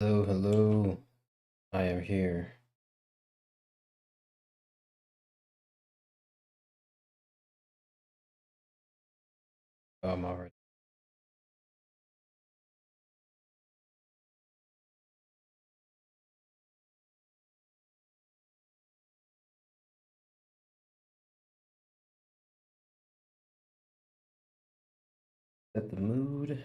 Hello, hello. I am here. I'm already set the mood.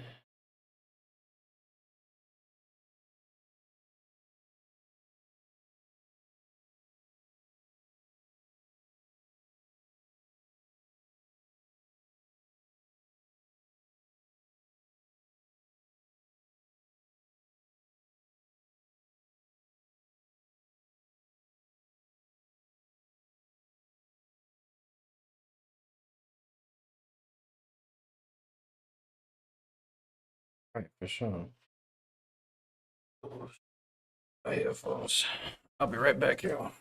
All right, for sure. My headphones. I'll be right back, y'all.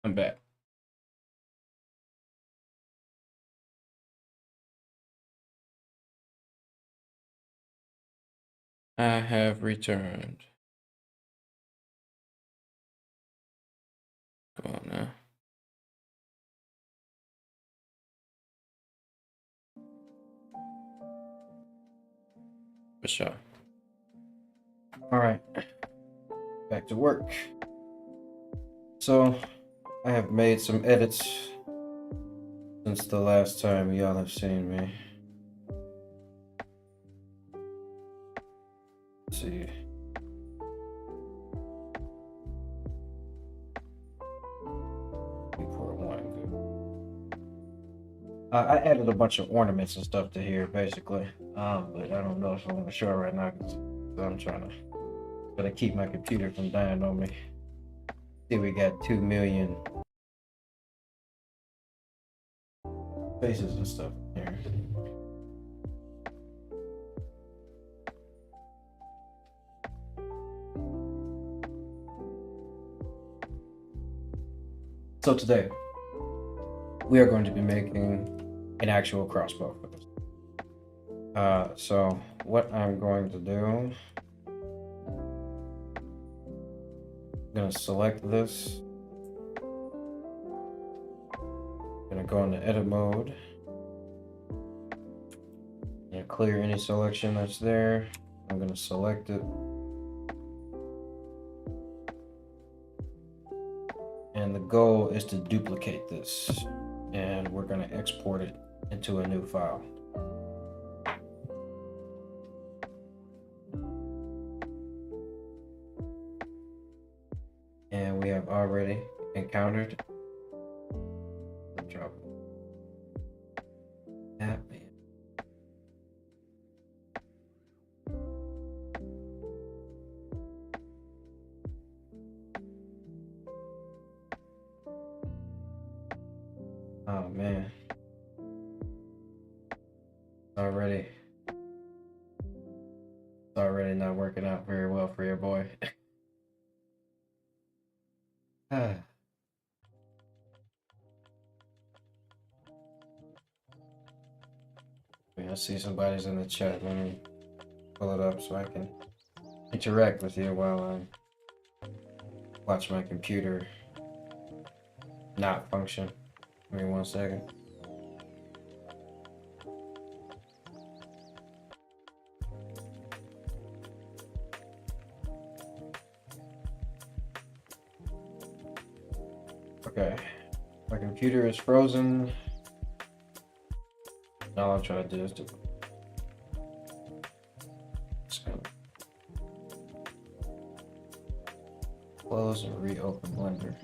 I'm back. I have returned. Come on now. For sure. All right, back to work. So, I have made some edits since the last time y'all have seen me. Let's see. Pour one. I added a bunch of ornaments and stuff to here, basically. But I don't know if I want to show it right now because I'm trying to keep my computer from dying on me. See, we got 2 million faces and stuff here. So today, we are going to be making an actual crossbow for this. So what I'm going to do, I'm gonna select this. I'm gonna go into edit mode. And clear any selection that's there. I'm gonna select it. And the goal is to duplicate this. And we're gonna export it into a new file. And we have already encountered the trouble. Man. Oh man. Already. It's already not working out very well for your boy. Ah. I see somebody's in the chat. Let me pull it up so I can interact with you while I watch my computer not function. Give me 1 second. Okay. My computer is frozen. All I'm trying to do is to close and reopen Blender.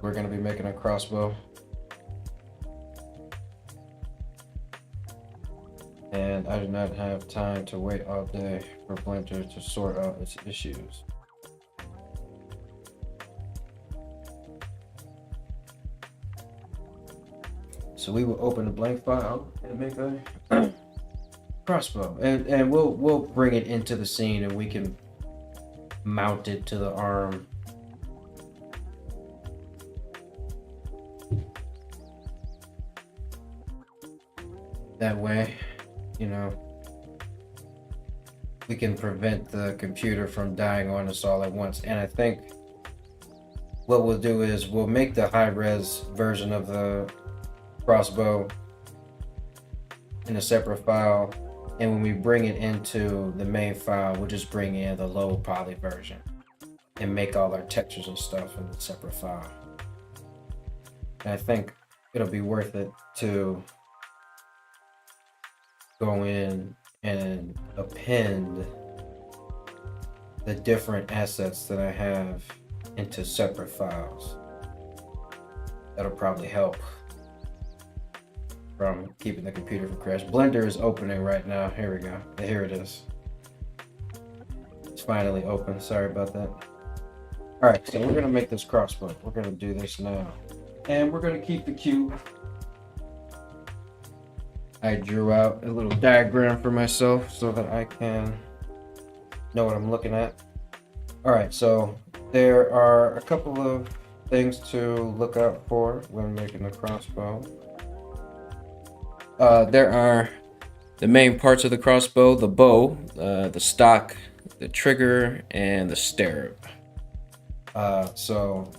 We're going to be making a crossbow. And I do not have time to wait all day for Blender to sort out its issues. So we will open a blank file and make a crossbow, and we'll bring it into the scene, and we can mount it to the arm. That way, you know, we can prevent the computer from dying on us all at once. And I think what we'll do is we'll make the high-res version of the crossbow in a separate file, and when we bring it into the main file, we'll just bring in the low poly version and make all our textures and stuff in a separate file. And I think it'll be worth it to go in and append the different assets that I have into separate files. That'll probably help from keeping the computer from crashing. Blender is opening right now. Here we go. Here it is. It's finally open. Sorry about that. All right, so we're gonna make this crossbow. We're gonna do this now, and we're gonna keep the cube. I drew out a little diagram for myself so that I can know what I'm looking at. All right, so there are a couple of things to look out for when making a crossbow. There are the main parts of the crossbow: the bow, the stock, the trigger, and the stirrup. So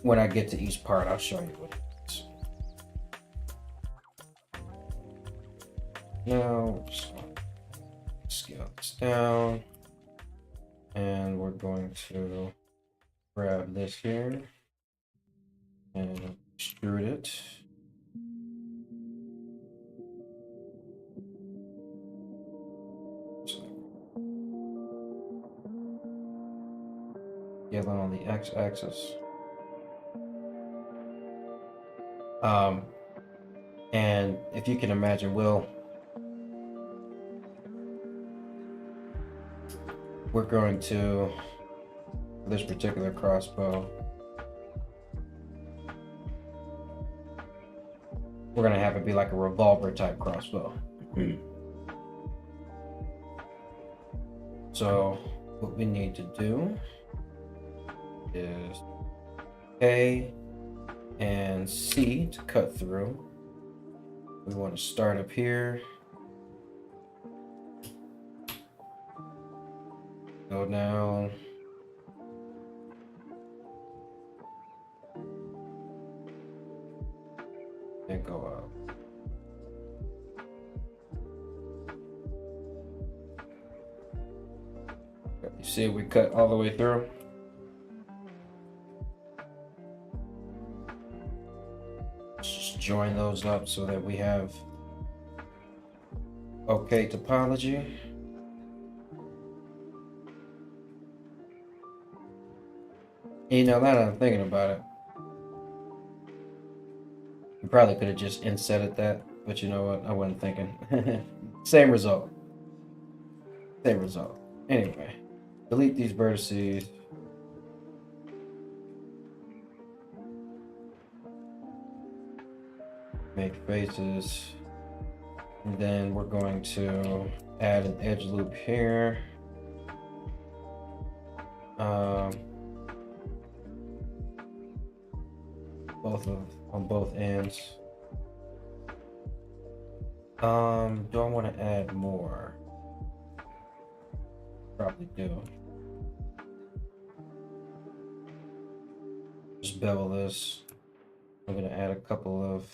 when I get to each part, I'll show you what it is. Now, scale this down, and we're going to grab this here and extrude it. Yellow on the x-axis. And if you can imagine, we're going to, for this particular crossbow, we're going to have it be like a revolver type crossbow. So what we need to do is A and C to cut through. We want to start up here, go down, and go up. You see, we cut all the way through. Join those up so that we have okay topology. You know, now that I'm thinking about it, you probably could have just insetted that, but you know what? I wasn't thinking. Same result. Same result. Anyway, delete these vertices. Make faces, and then we're going to add an edge loop here. On both ends. Do I want to add more? Probably do. Just bevel this. I'm gonna add a couple of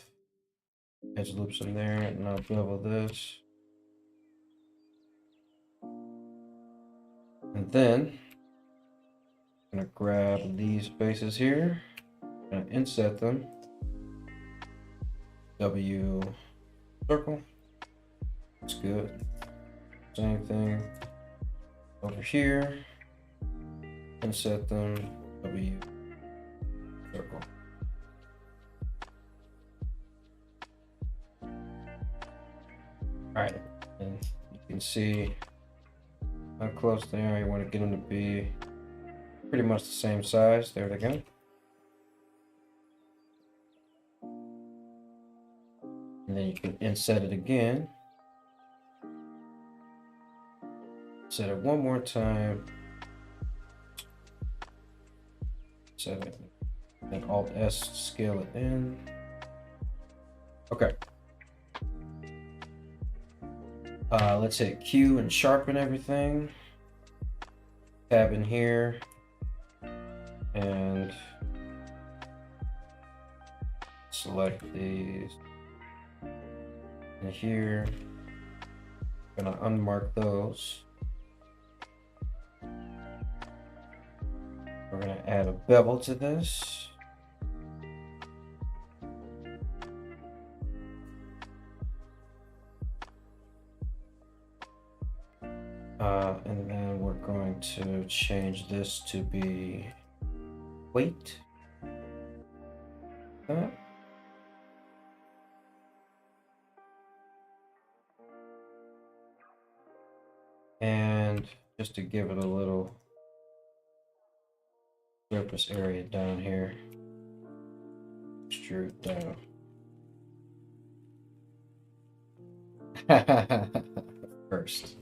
edge loops in there, and I'll bevel this. And then I'm gonna grab these faces here, and inset them. W circle. That's good. Same thing over here. Inset them. W circle. Alright, and you can see how close they are. You want to get them to be pretty much the same size. There they go. And then you can inset it again. Set it one more time. Set it, and Alt S to scale it in. Okay. Let's hit Q and sharpen everything. Tab in here. And select these. And here, I'm gonna unmark those. We're gonna add a bevel to this. And then we're going to change this to be weight. And just to give it a little surface area down here, extrude down. First.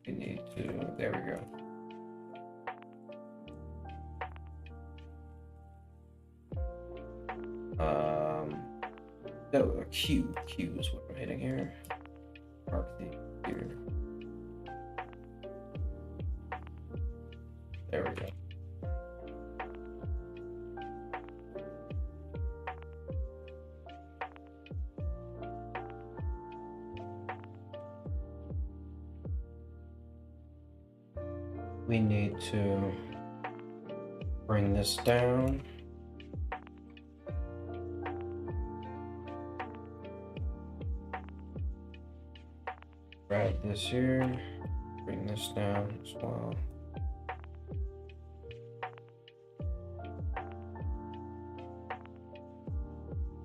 We need to, there we go. No, Q is what I'm hitting here. Mark the here. There we go. We need to bring this down. Grab this here, bring this down as well.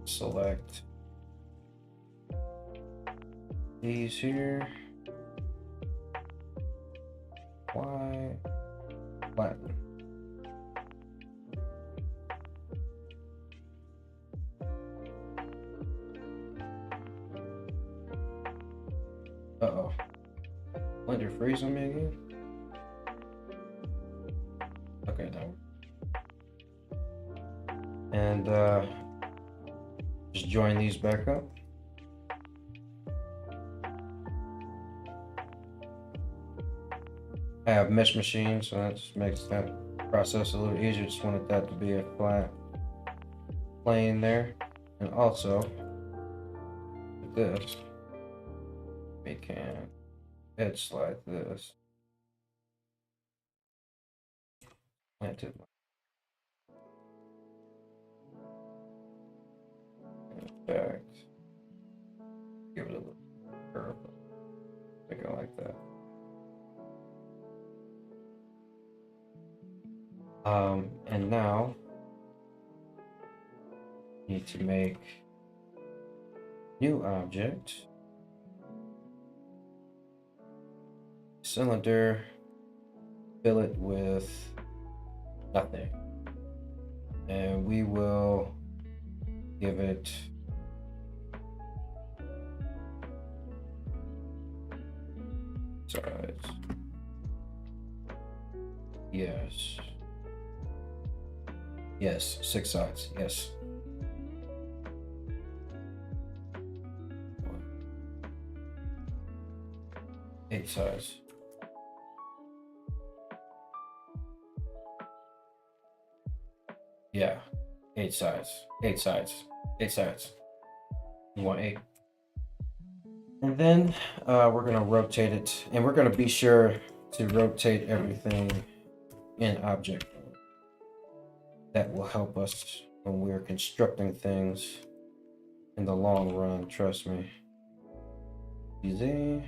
Select these here. Y, flatten. Uh-oh. Blender freeze on me again? Okay, no. And just join these back up. I have mesh machine, so that just makes that process a little easier. Just wanted that to be a flat plane there. And also, with this, we can edge slide this. Plant it. Back. Give it a little curve. Make it like that. And now need to make new object, cylinder, fill it with nothing, and we will give it size. Yes, 6 sides. Yes. 8 sides. Yeah, 8 sides. 8 sides. 8 sides. You want 8. And then we're gonna rotate it, and we're gonna be sure to rotate everything in object mode. That will help us when we're constructing things in the long run, trust me. Easy.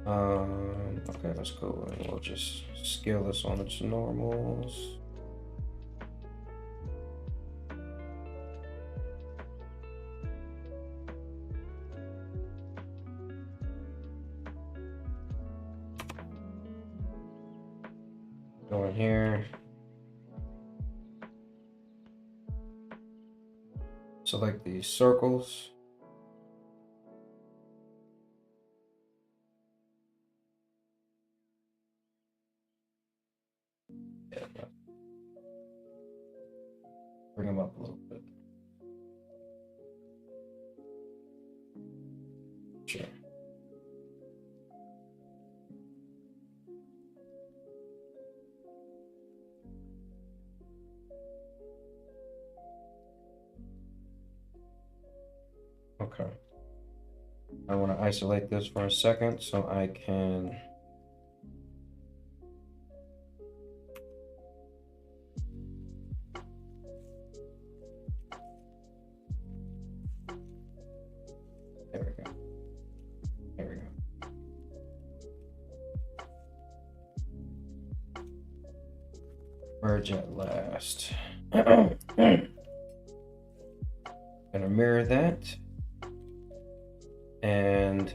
Okay, let's go and we'll just scale this on its normals. Go in here. Select these circles. Yeah, bring them up a little bit. Sure. Okay. I want to isolate this for a second so I can there we go. There we go. Merge at last. Gonna mirror that. And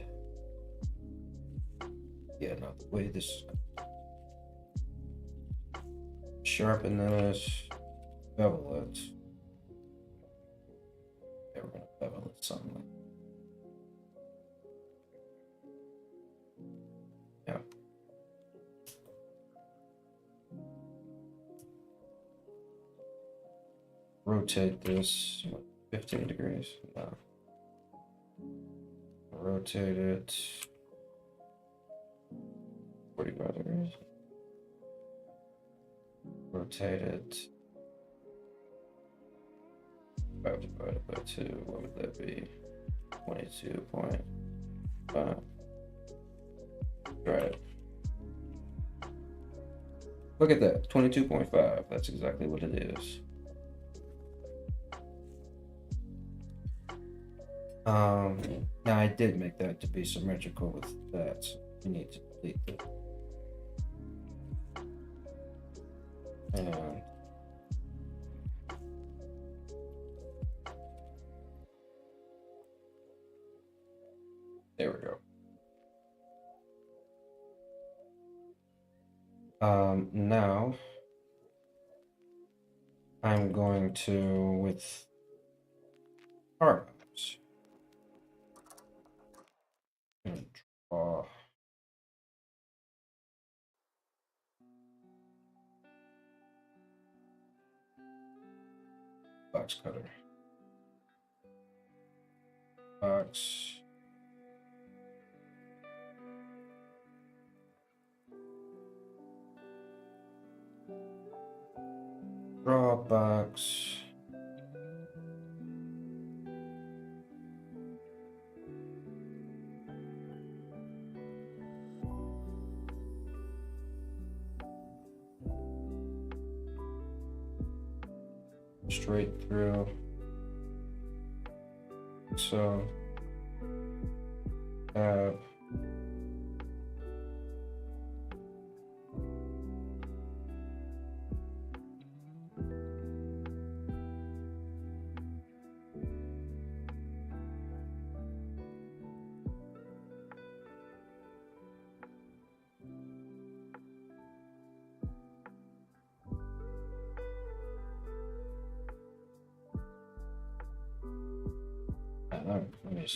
yeah, not the way this sharpen this, bevel it. Yeah, we're gonna bevel it something like yeah. Rotate this 15 degrees. No. Rotate it 45 degrees. Rotate it 5 divided by 2. What would that be? 22.5. Right. Look at that. 22.5. That's exactly what it is. Now I did make that to be symmetrical with that, so we need to delete it. And there we go. Now I'm going to, with arms, and draw box cutter. Box. Draw box. Straight through. So tab.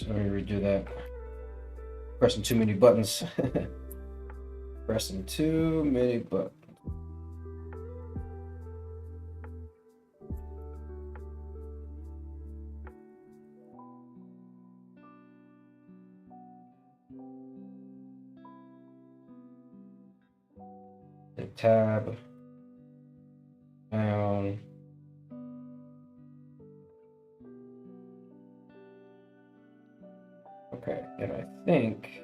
Let me redo that. Pressing too many buttons. Pressing too many buttons. Hit tab. Down. Okay, and I think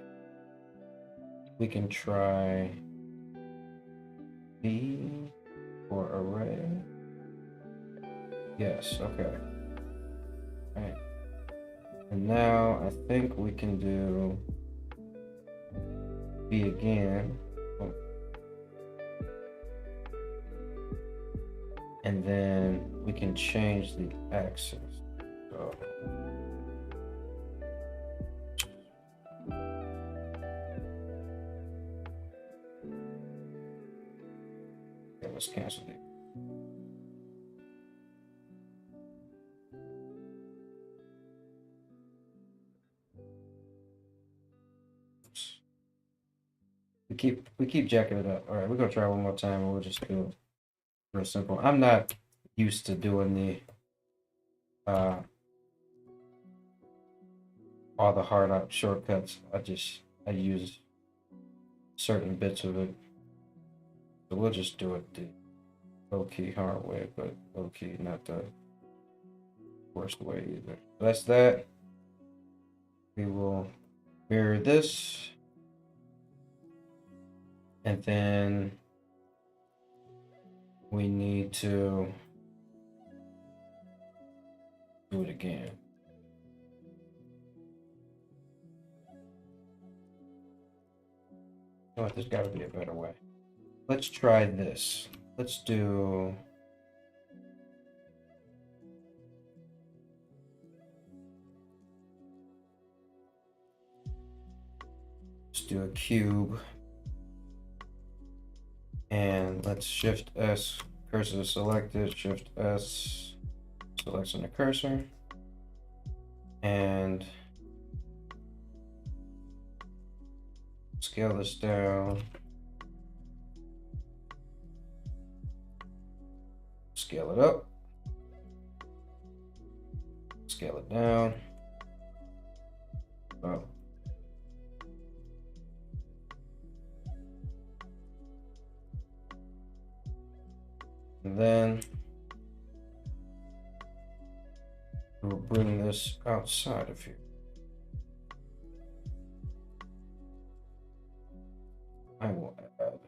we can try B for array. Yes, okay. All right. And now I think we can do B again. Oh. And then we can change the axis. So Okay, let's cancel it. We keep jacking it up. All right, we're gonna try one more time, and we'll just do it real simple. I'm not used to doing the all the hard out shortcuts. I use certain bits of it. So we'll just do it the low key hard way, but low key not the worst way either. That's that. We will mirror this. And then we need to do it again. Oh, there's got to be a better way. Let's try this. Let's do. Let's do a cube. And let's Shift S, cursor selected, Shift S, selection the cursor. And scale this down. Scale it up. Scale it down. Up. And then we'll bring this outside of here. I will add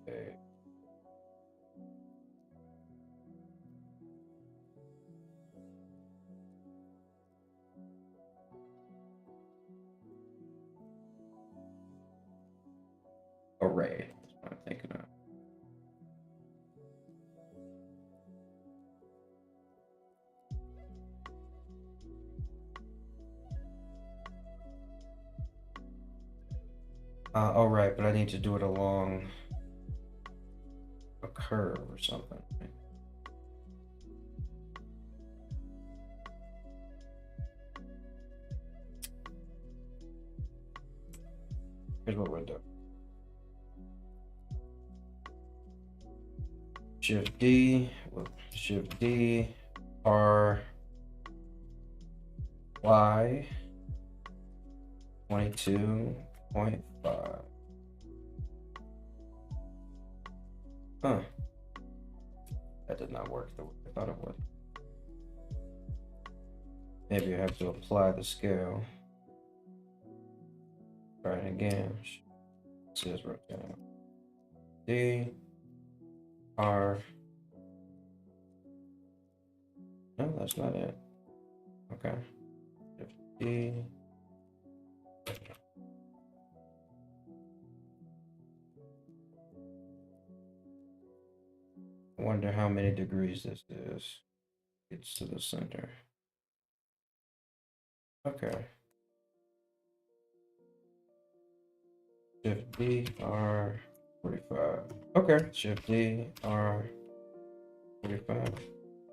a array. That's what I'm thinking of. All right, but I need to do it along a curve or something. Here's what we'll do. Shift D, R, Y, 22.5. Huh. That did not work the way I thought it would. Maybe I have to apply the scale. Try it again. It says rotate. D, R. No, that's not it. Okay. D. I wonder how many degrees this is. It's to the center. Okay. Shift D, R, 45. Okay, Shift D, R, 45.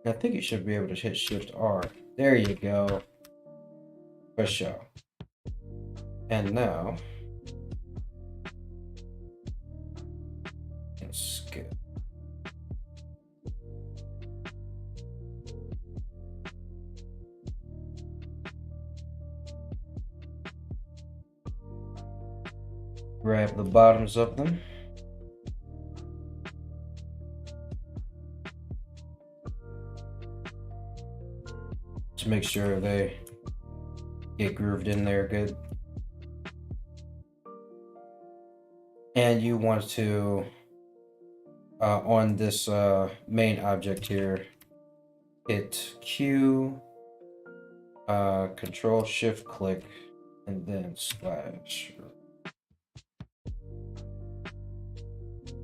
I think you should be able to hit Shift R. There you go. For sure. And now, let's skip. Grab the bottoms of them. To make sure they get grooved in there good. And you want to, on this main object here, hit Q, Control Shift click, and then slash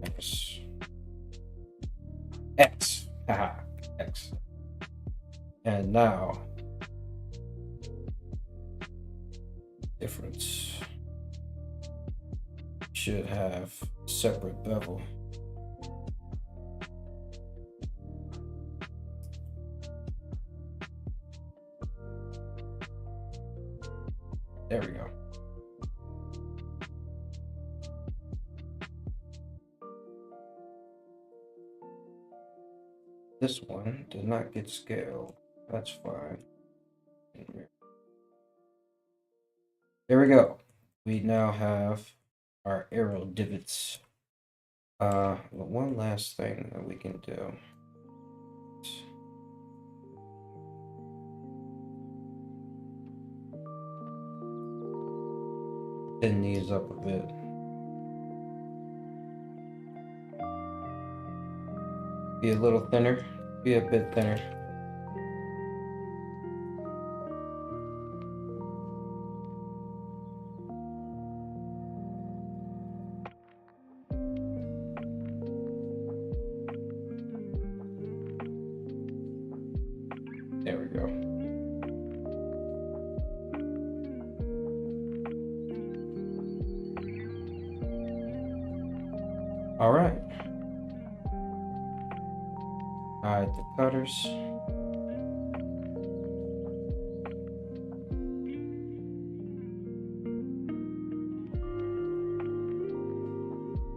X. X. Haha. X. And now, difference. should have separate bevel. There we go. This one did not get scaled. That's fine. There we go. We now have our arrow divots. One last thing that we can do. Thin these up a bit. Be a little thinner. Be a bit thinner. There we go. All right. Hide the cutters.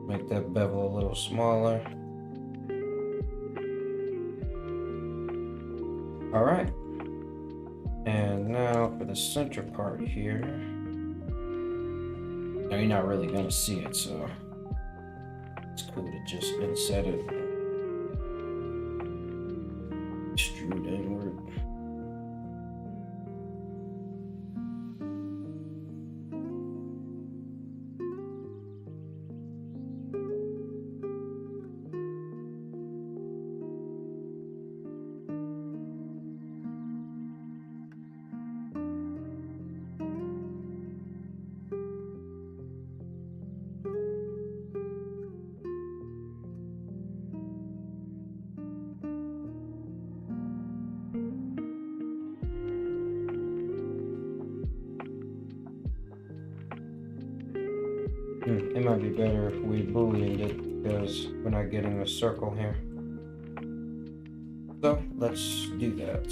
Make that bevel a little smaller. All right. And now for the center part here. Now you're not really gonna see it, so it's cool to just inset it. Extrude inward. It might be better if we booleaned it because we're not getting a circle here. So let's do that.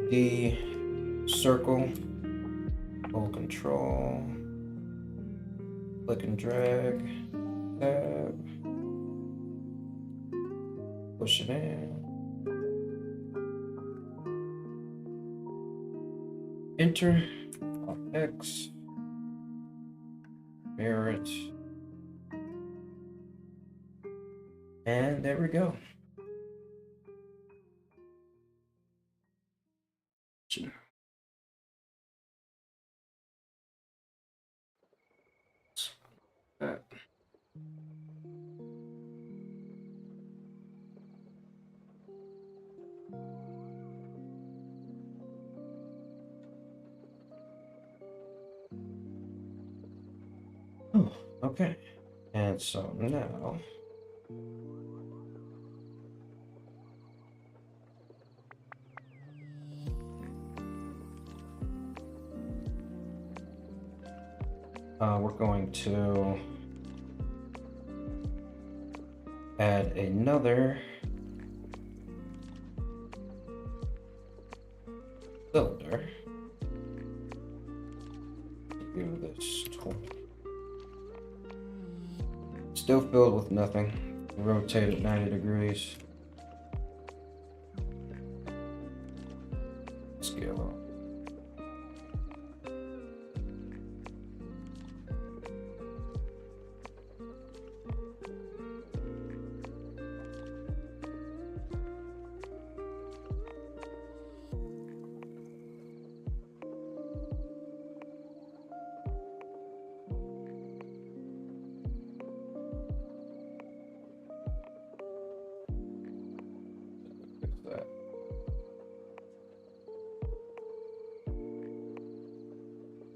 D, circle, hold control, click and drag, tab, push it in. Enter, X, mirror it, and there we go. Oh, okay. And so now we're going to add another cylinder. Do this 20. Still filled with nothing. Rotate it 90 degrees. Scale up.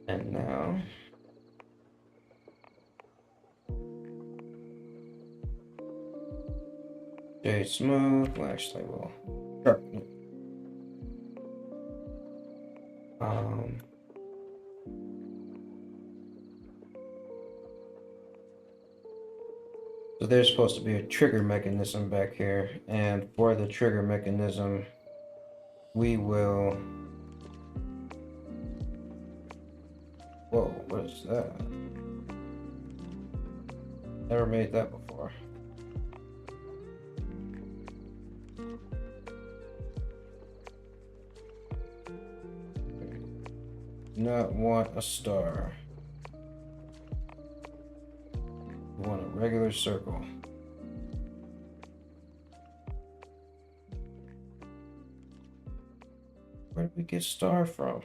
And now shade smooth. Well, actually, we'll sharpen it. there's supposed to be a trigger mechanism back here, and for the trigger mechanism, we will... Whoa, what is that? Never made that before. Do not want a star. We want a regular circle. Where did we get star from?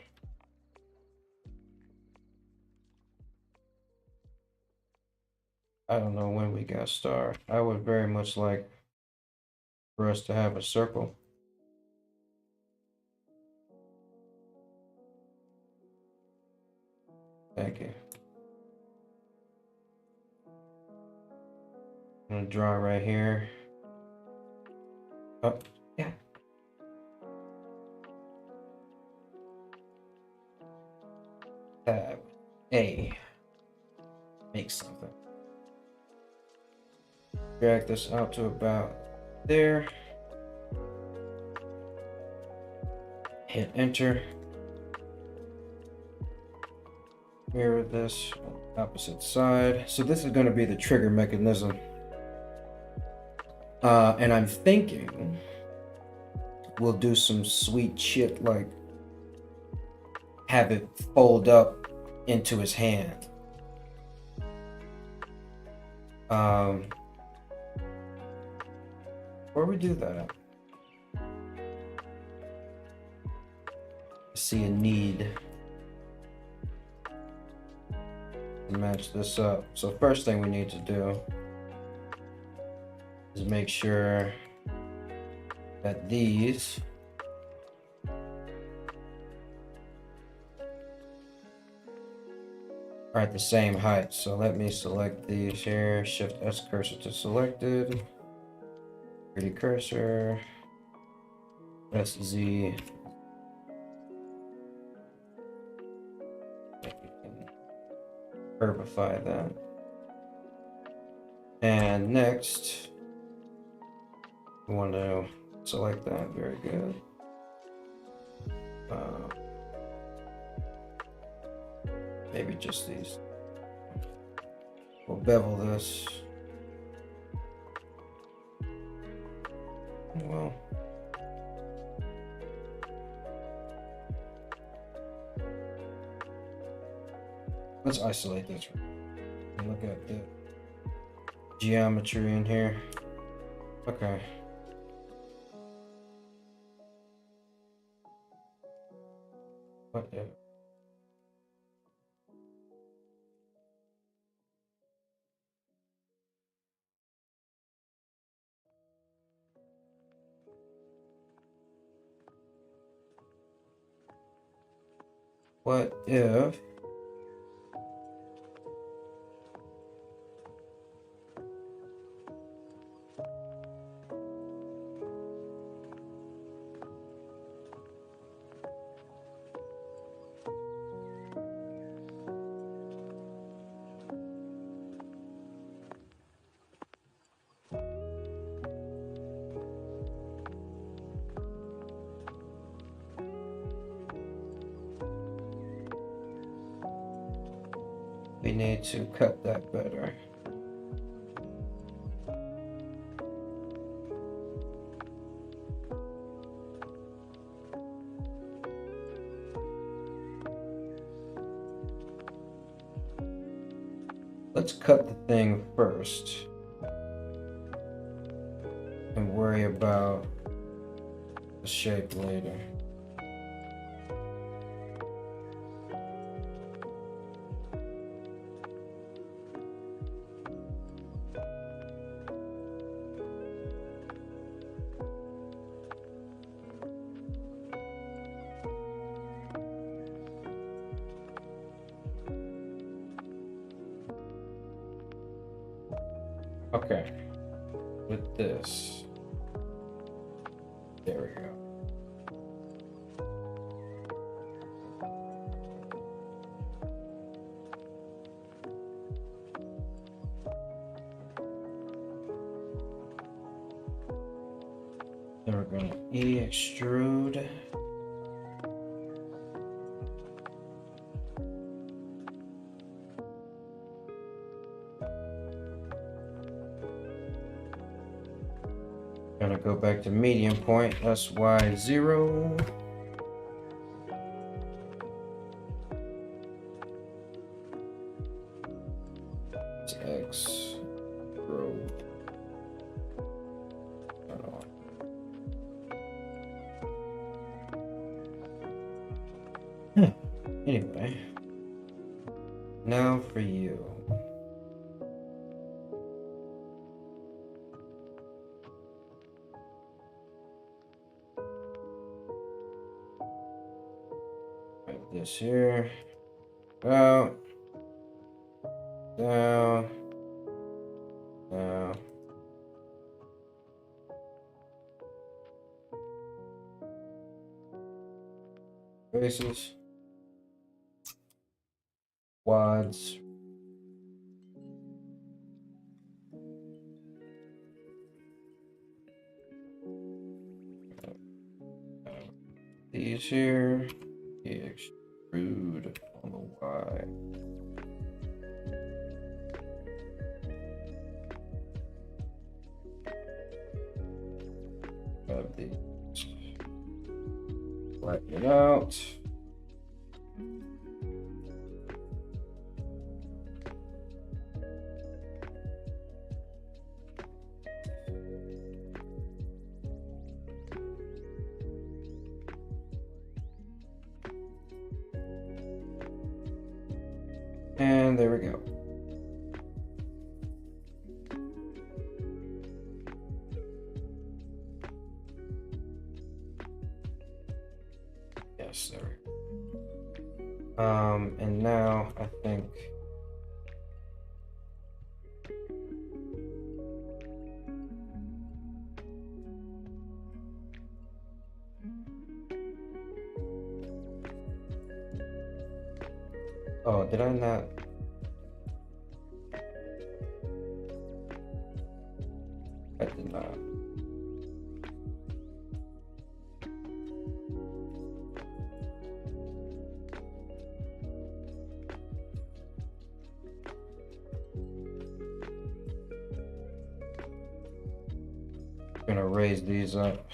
I don't know when we got star. I would very much like for us to have a circle. Thank you. I'm gonna draw right here. Oh, yeah. Tab A. Make something. Drag this out to about there. Hit enter. Mirror this on the opposite side. So this is going to be the trigger mechanism. And I'm thinking we'll do some sweet shit like have it fold up into his hand. Where we do that? I see a need to match this up. So first thing we need to do is make sure that these are at the same height. So let me select these here. Shift S cursor to selected. 3D cursor. SZ. Curvify that. And next, we want to select that. Very good. Maybe just these. We'll bevel this. Well, let's isolate this. And look at the geometry in here. Okay. What if? What if we need to cut that better? Let's cut the thing first and worry about the shape later. Okay, with this, there we go. Then we're going to extrude. Gonna go back to medium point. That's Y0. It's X. Row. Anyway, now for you. Right, this here. Out. Down. Down. Faces. Quads. These here. Extrude on the Y. Grab these. Flatten it out. And there we go. Yes, there we go. And now I think oh, did I not? I did not. I'm gonna raise these up.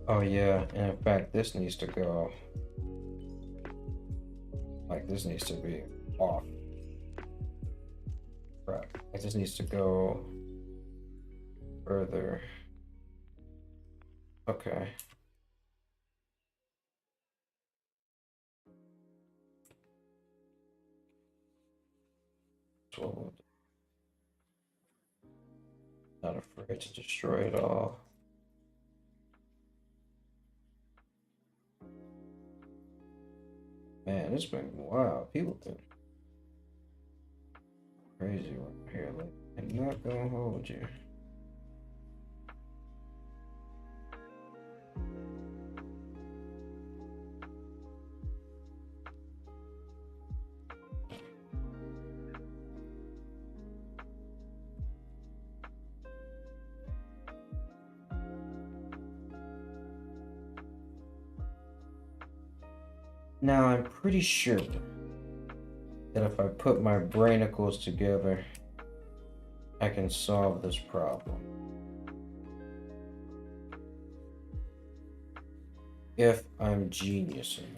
Oh yeah, and in fact this needs to go like this needs to be off. Right. Like this needs to go further. Okay. So not afraid to destroy it all. Man, it's been wild. People been crazy right here. Like, I'm not gonna hold you. Now I'm pretty sure that if I put my brainicles together, I can solve this problem. If I'm geniusing.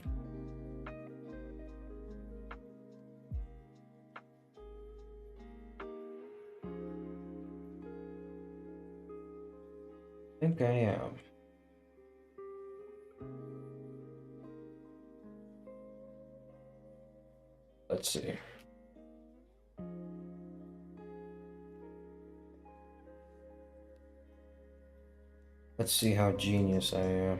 I think I am. Let's see. Let's see how genius I am.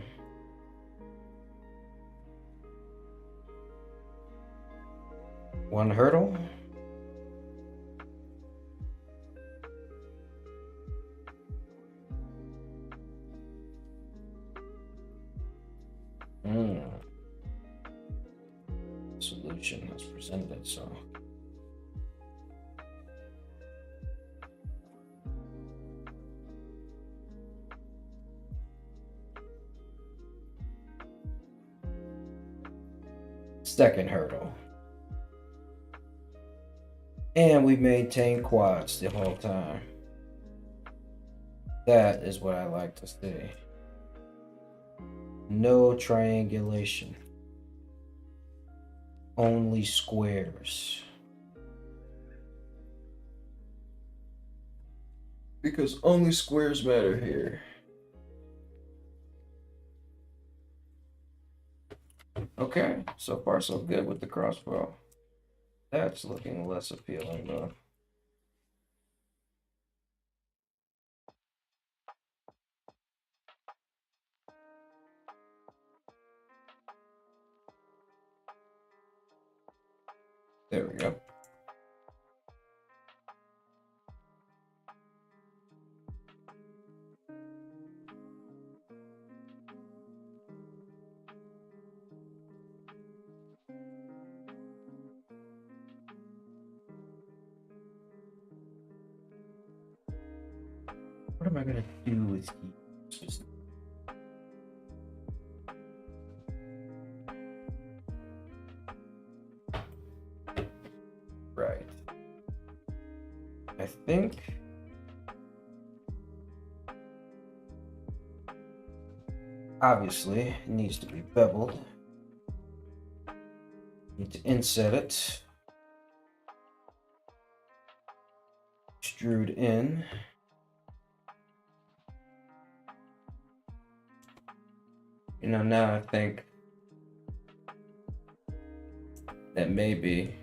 One hurdle. Solution has presented itself. Second hurdle. And we maintain quads the whole time. That is what I like to see. No triangulation. Only squares. Because only squares matter here. Okay, so far so good with the crossbow. That's looking less appealing though. There we go. What am I gonna do with these? Right. I think obviously it needs to be beveled. Need to inset it. Extrude in. You know, now I think that maybe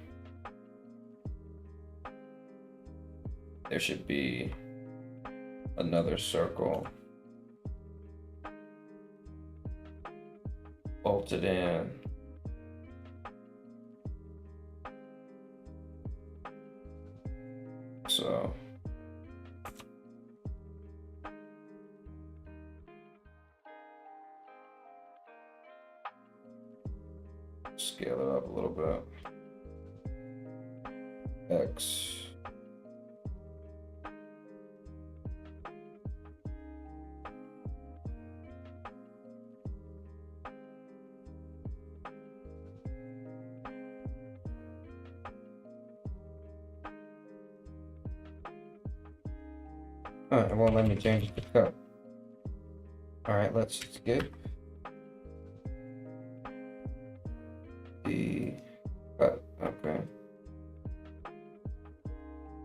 there should be another circle bolted in. So scale it up a little bit. X. Oh, it won't let me change the cut. Alright, let's skip the cut. Okay.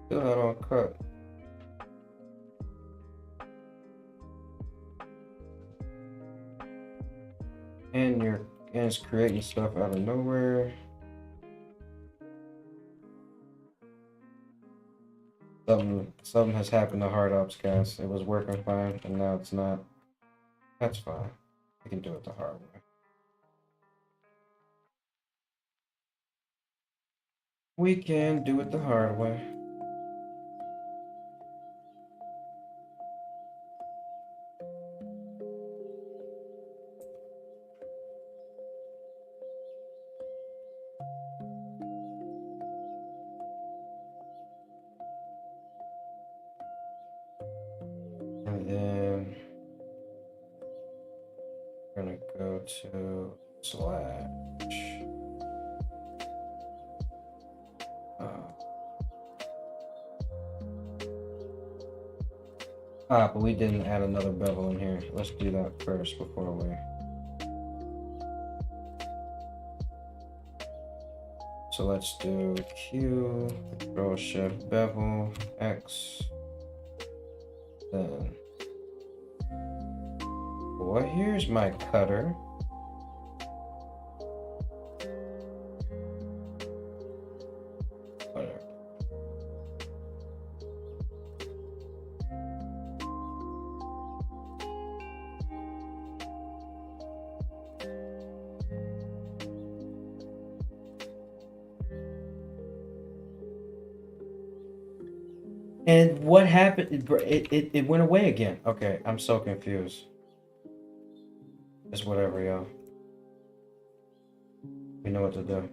Still not on cut. And it's creating stuff out of nowhere. Something has happened to hard ops, guys. It was working fine, and now it's not. That's fine. We can do it the hard way. We can do it the hard way. And then we're gonna go to slash. But we didn't add another bevel in here. Let's do that first before we. So let's do Q, Control Shift bevel, X, then. Well, here's my cutter. Whatever. And what happened? It went away again. Okay, I'm so confused. It's whatever, y'all. We know what to do.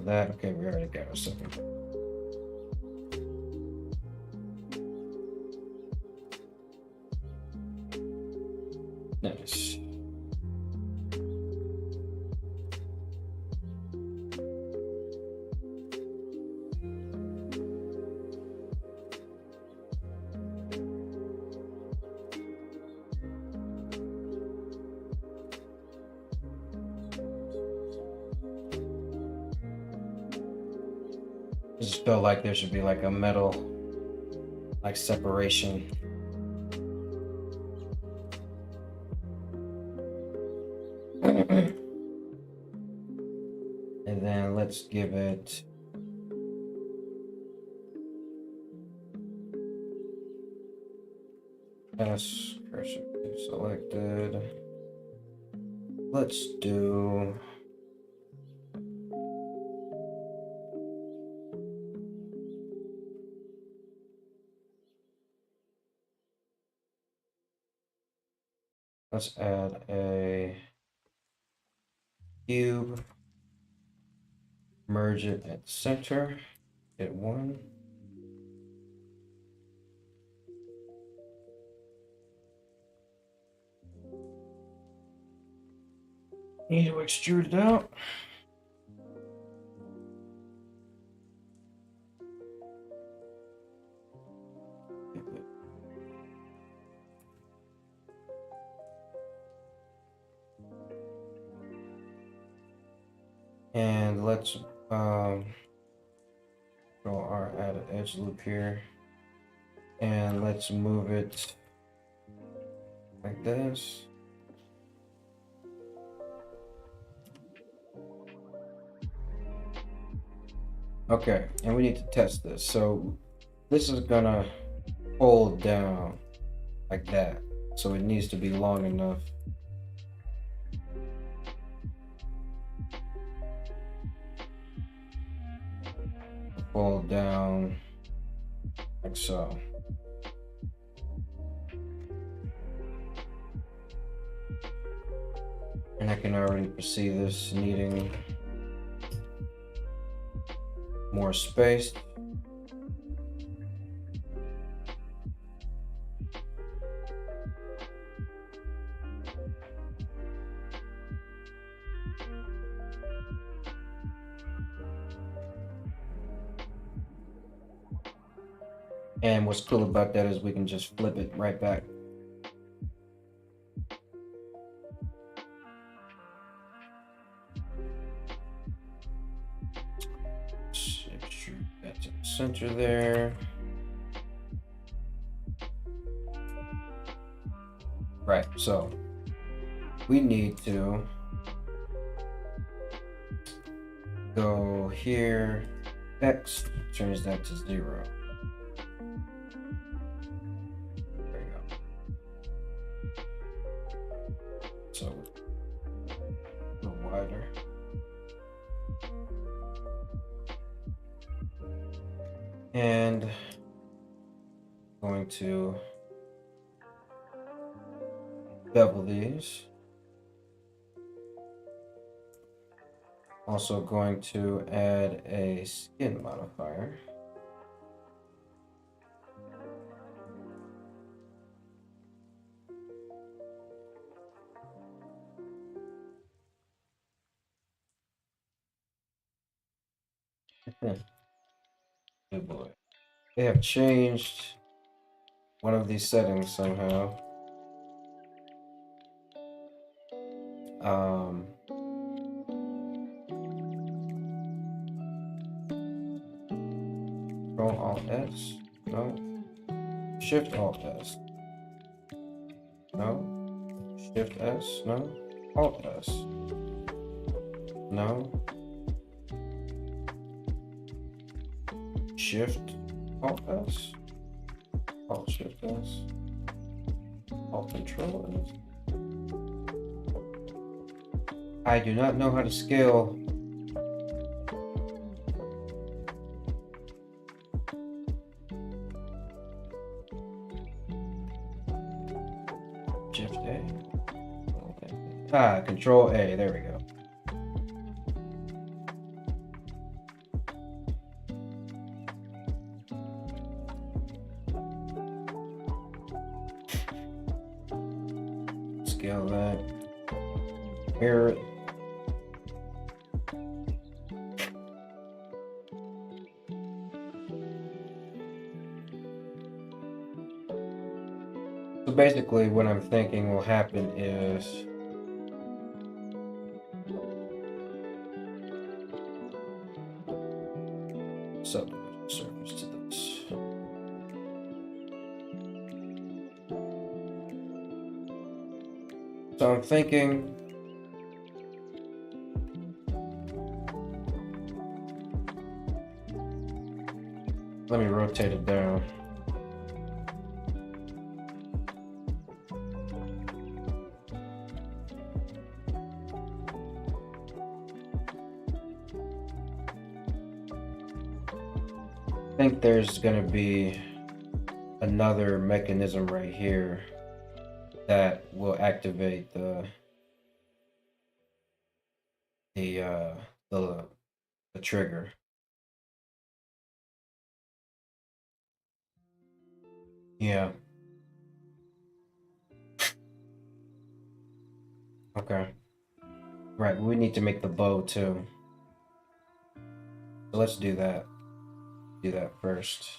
that. Okay, we already got our second. Nice. I just felt like there should be like a metal, like separation. And then let's give it S, cursor selected. Let's do let's add a cube, merge it at the center, hit 1. Need to extrude it out. And let's go our add an edge loop here, and let's move it like this. Okay, and we need to test this. So this is gonna fold down like that, so it needs to be long enough. Fold down like so. And I can already perceive this needing more space. And what's cool about that is we can just flip it right back. Extrude that to the center there. Right, so we need to go here, X, change that to 0. There you go. So a little wider. And going to bevel these. Also going to add a skin modifier. Good boy. They have changed one of these settings somehow. Control Alt S. No. Shift Alt S. No. Shift S. No. Alt S. No. Shift Alt S. Alt Shift S. Alt Control S. I do not know how to scale. Shift A. Okay. Control A. There we go. scale that. Mirror it. So basically what I'm thinking will happen is subdivision surface to this. So I'm thinking let me rotate it down. I think there's going to be another mechanism right here that will activate the trigger. Yeah. Okay. Right, we need to make the bow too. So let's do that. Do that first.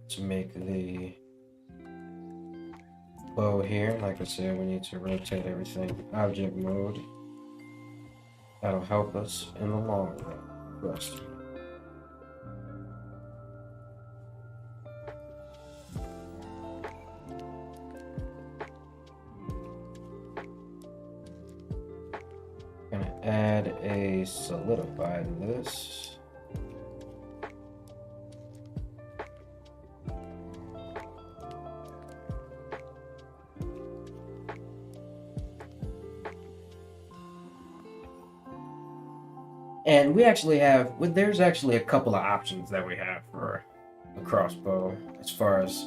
To make the bow here, like I said, we need to rotate everything object mode. That'll help us in the long run. Trust me. Gonna add a solidify to this. And we actually have, there's actually a couple of options that we have for the crossbow as far as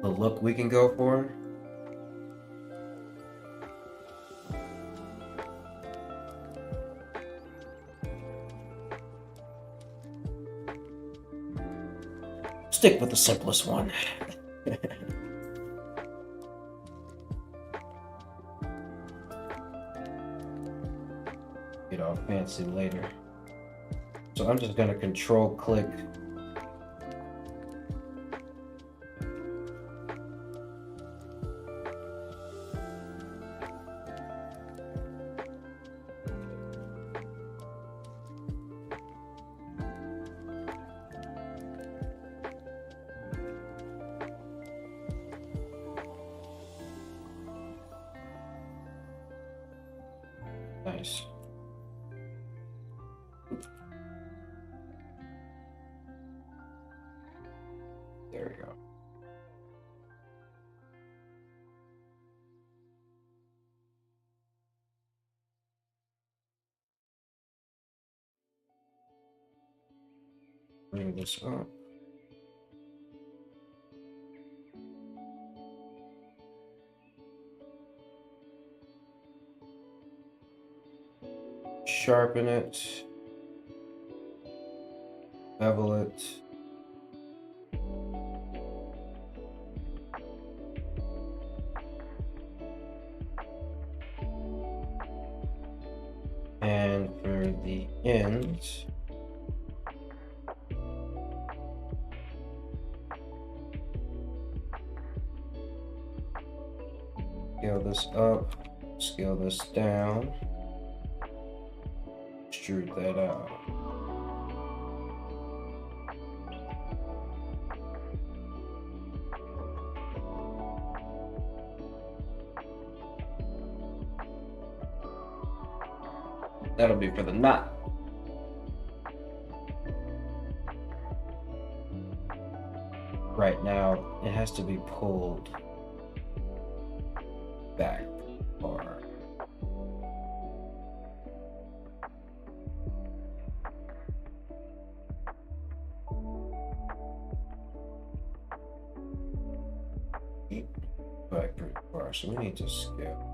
the look we can go for. Stick with the simplest one. Get all fancy later. So I'm just gonna control click nice. There we go. Bring this up. Sharpen it. Bevel it. And for the ends, scale this up, scale this down, extrude that out. That'll be for the knot. Right now, it has to be pulled back far. Back pretty far, so we need to scale.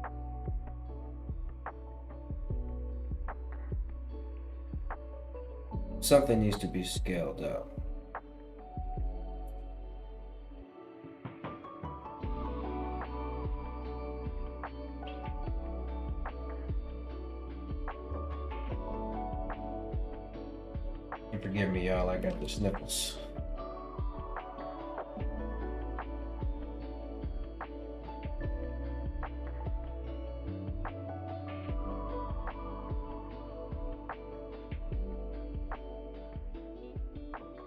Something needs to be scaled up. Forgive me, y'all. I got the sniffles.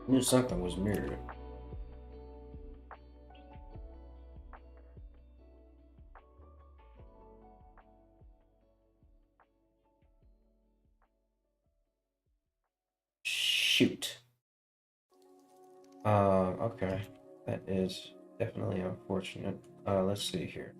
Knew something was mirrored. Shoot. Okay. That is definitely unfortunate. Let's see here.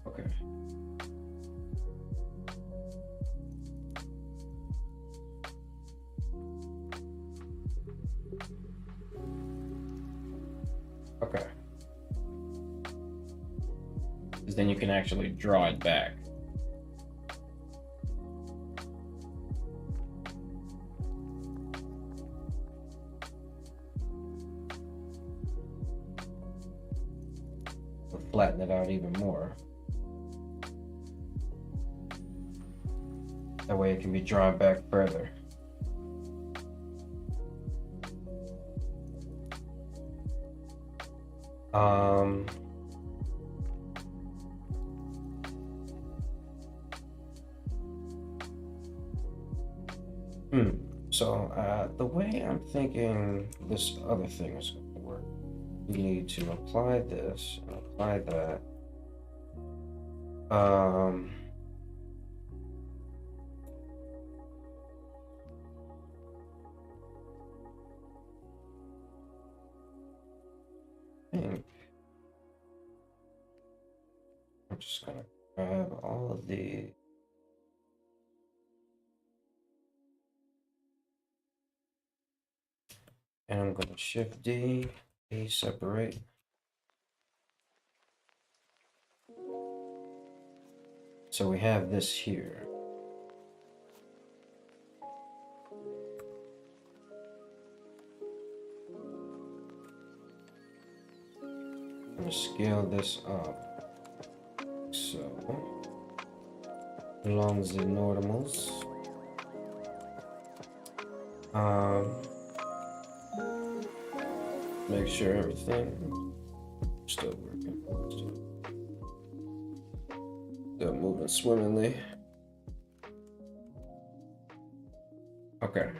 Okay. Okay. Because then you can actually draw it back. We'll flatten it out even more. That way it can be drawn back further. So the way I'm thinking this other thing is going to work, you need to apply this and apply that. I think I'm just gonna grab all of the and I'm gonna shift D, separate. So we have this here. I'm gonna scale this up. So along the normals. Make sure everything still working. Still moving swimmingly. Okay.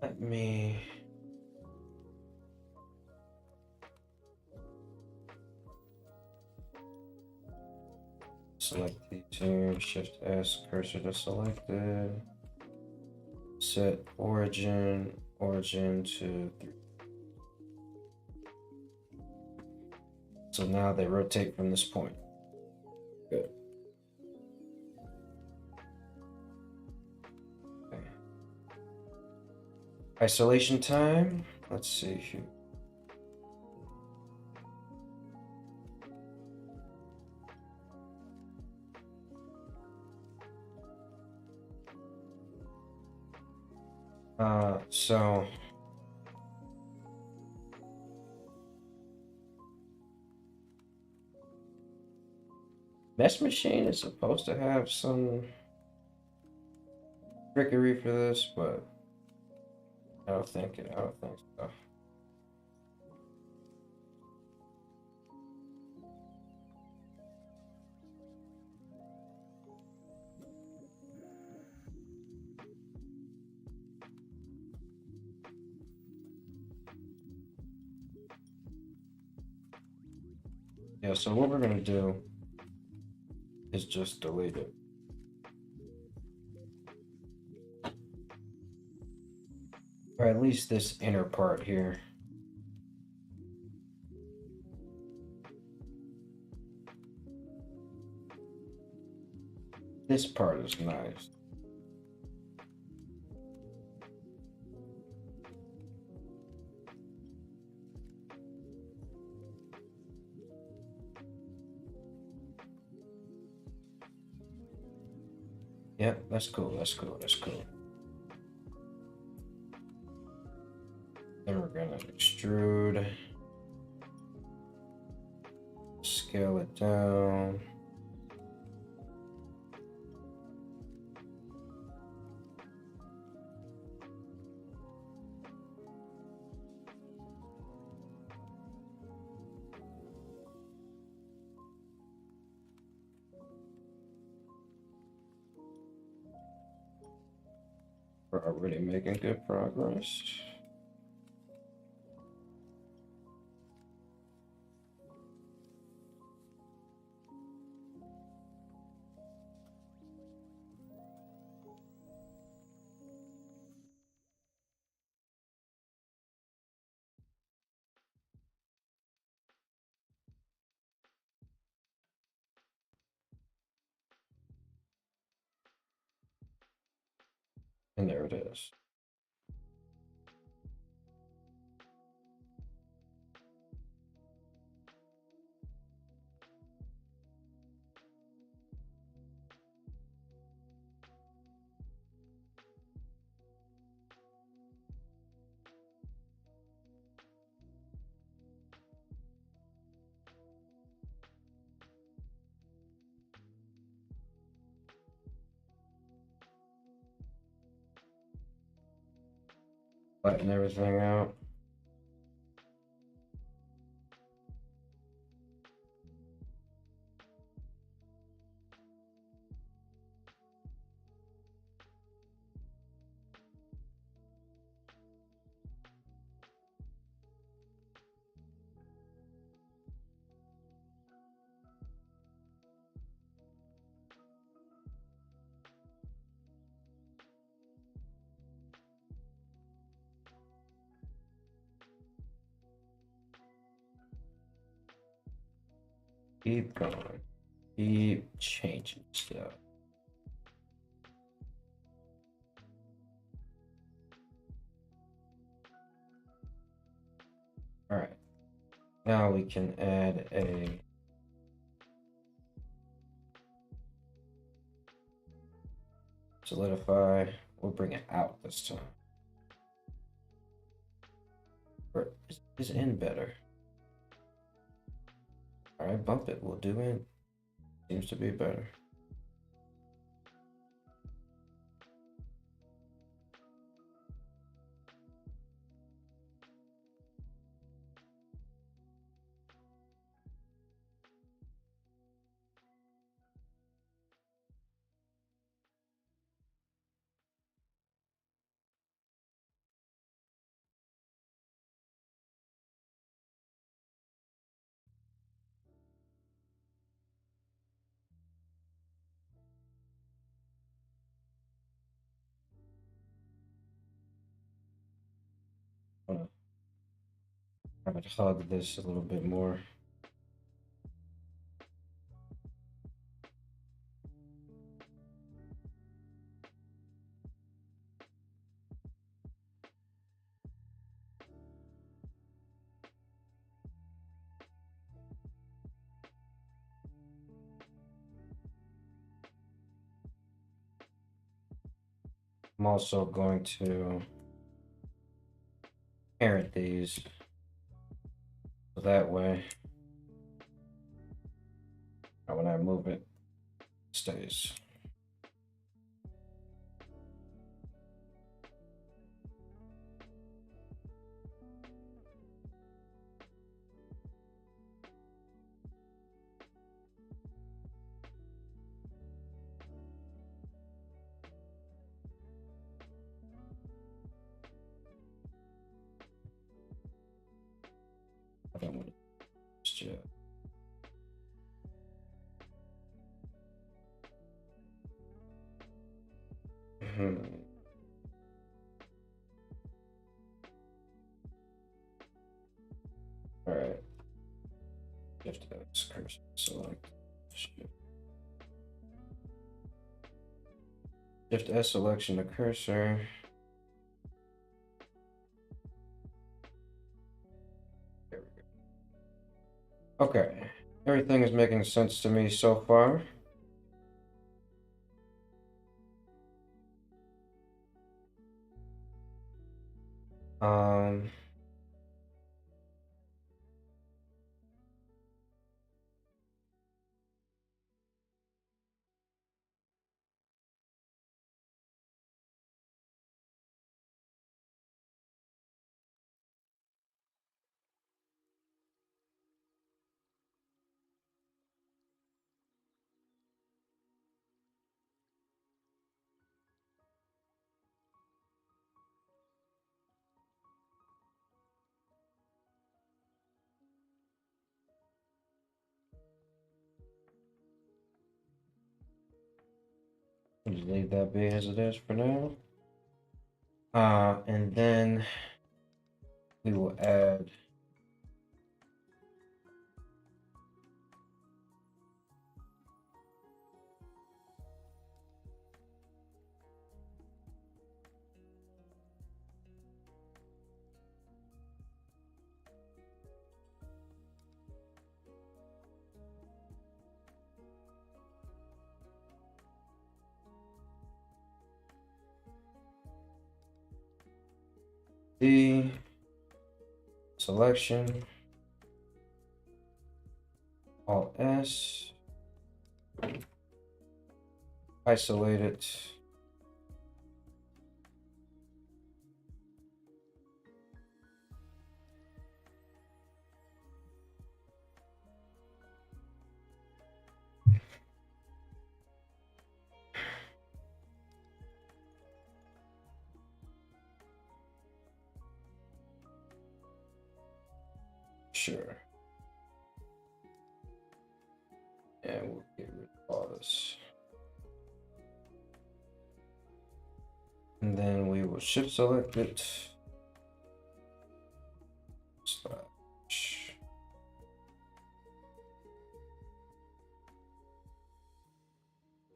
Let me select the two, Shift S, cursor to selected. Set origin to 3. So now they rotate from this point. Good. Okay. Isolation time. Let's see here. So Mesh Machine is supposed to have some trickery for this, but I don't think so. Yeah, so what we're gonna do is just delete it. Or at least this inner part here. This part is nice. Yep, that's cool. That's cool. That's cool. Then we're gonna extrude, scale it down. We're already making good progress. And there it is. Flatten everything out. Keep going. Keep changing stuff. All right. Now we can add a solidify. We'll bring it out this time. Or is in better? All right, bump it. We'll do in. Seems to be better. Have it hug this a little bit more. I'm also going to parent these so that way when I move it, it stays. I don't want to just yet. All right. Shift X cursor select. Shift. Shift S selection the cursor. There we go. Okay, everything is making sense to me so far. Um, I'll just leave that be as it is for now. And then we will add the selection, Alt S, isolate it. Sure. And we'll get rid of all this. And then we will shift select it. Slash.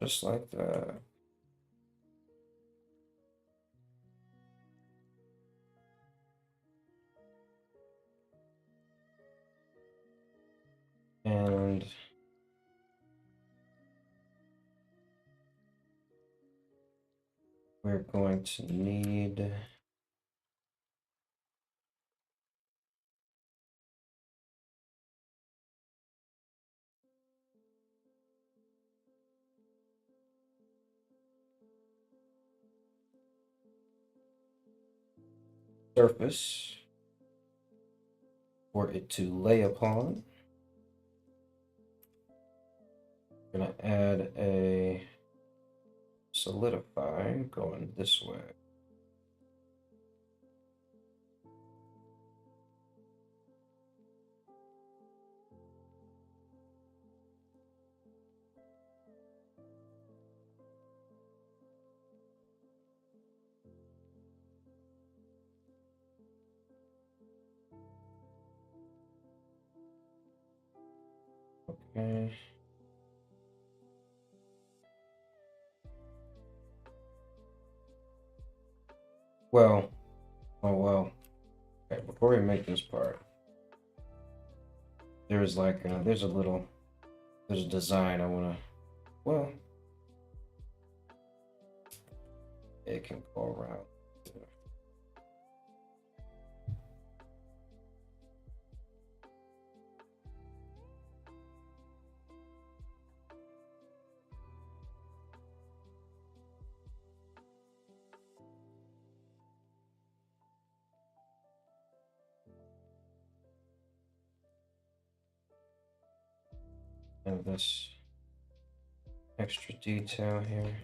Just like that. And we're going to need surface for it to lay upon. I'm gonna add a solidify going this way. Okay. Well, oh well. Okay, before we make this part, there's like there's a design I wanna. Well, it can go around. And this extra detail here.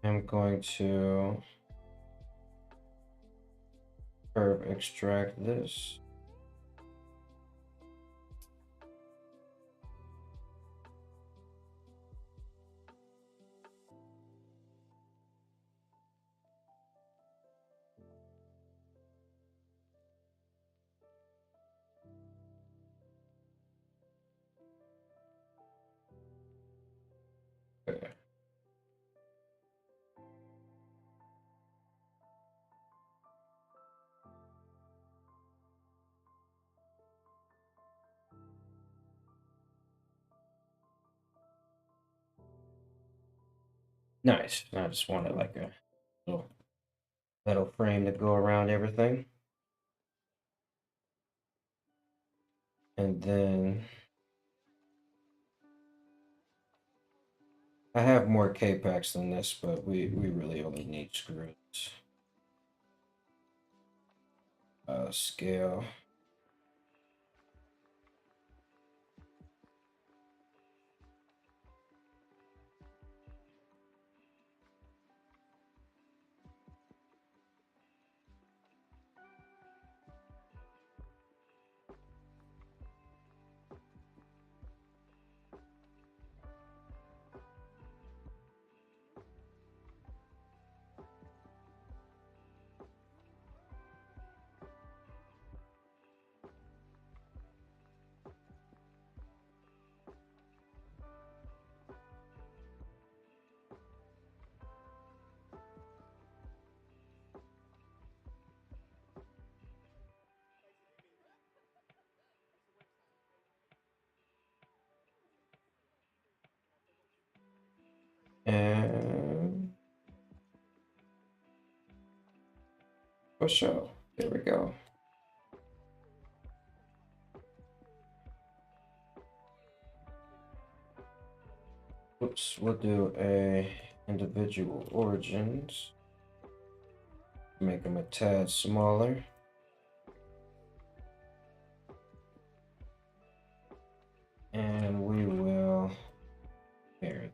I'm going to curve extract this. Okay. Nice. I just wanted like a little metal frame to go around everything. And then I have more K-packs than this, but we really only need screws. Scale. And for sure. There we go. Oops, we'll do a individual origins. Make them a tad smaller. And we will here.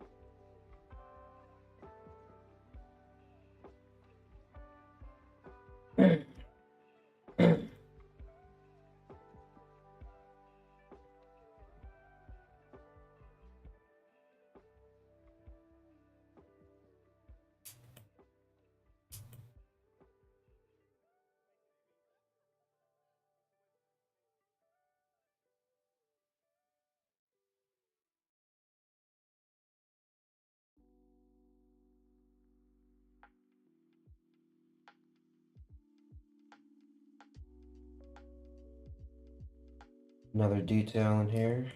Another detail in here.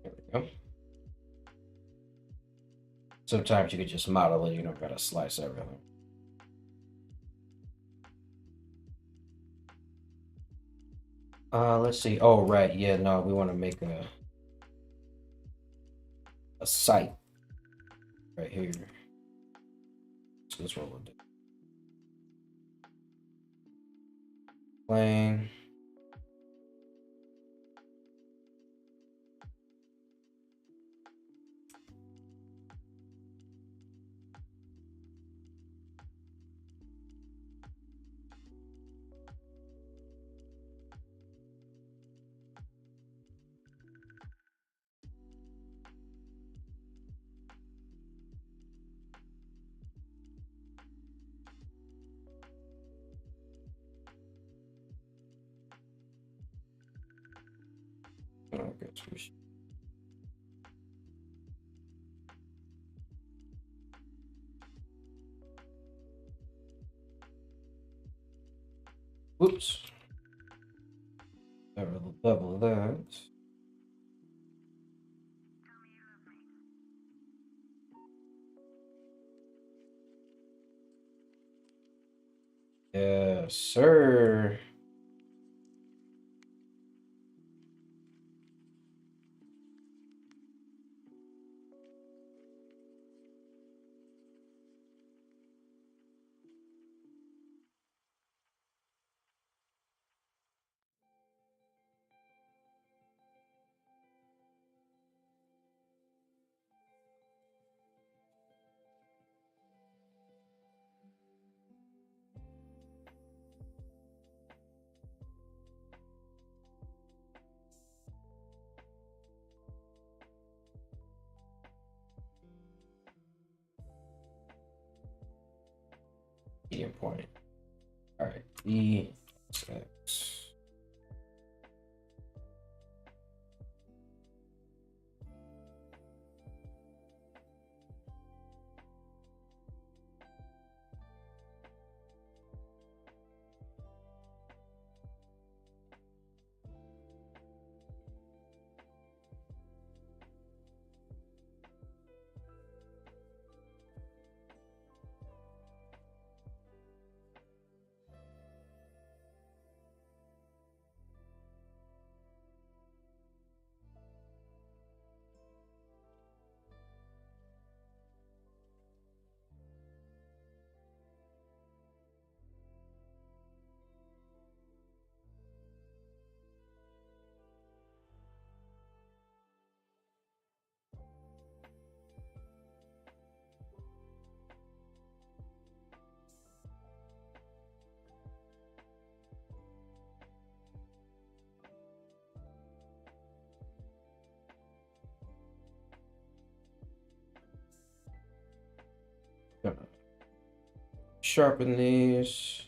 There we go. Sometimes you could just model it, you don't gotta slice everything. Let's see. Oh, right. Yeah, no, we want to make a site right here. So that's what we'll do. Plane. I guess we should. Whoops. Double that. Yes, sir. medium point. All right, E X. Gonna sharpen these.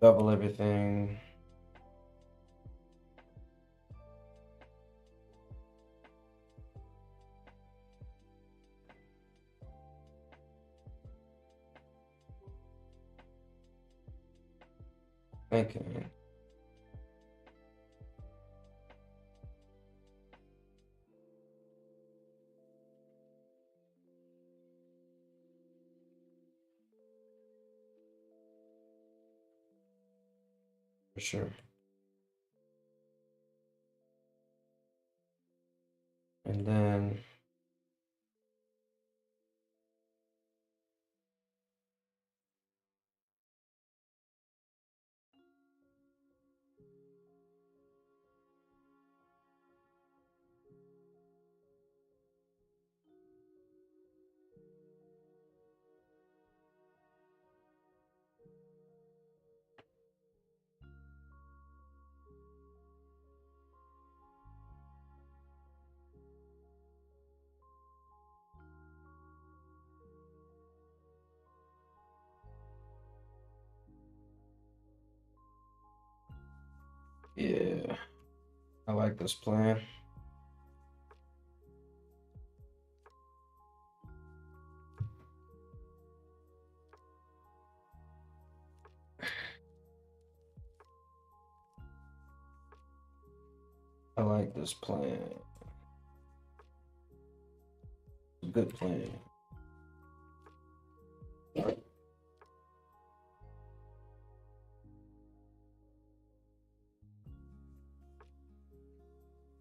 Double everything. Okay. For sure. And then yeah, I like this plan. I like this plan. Good plan.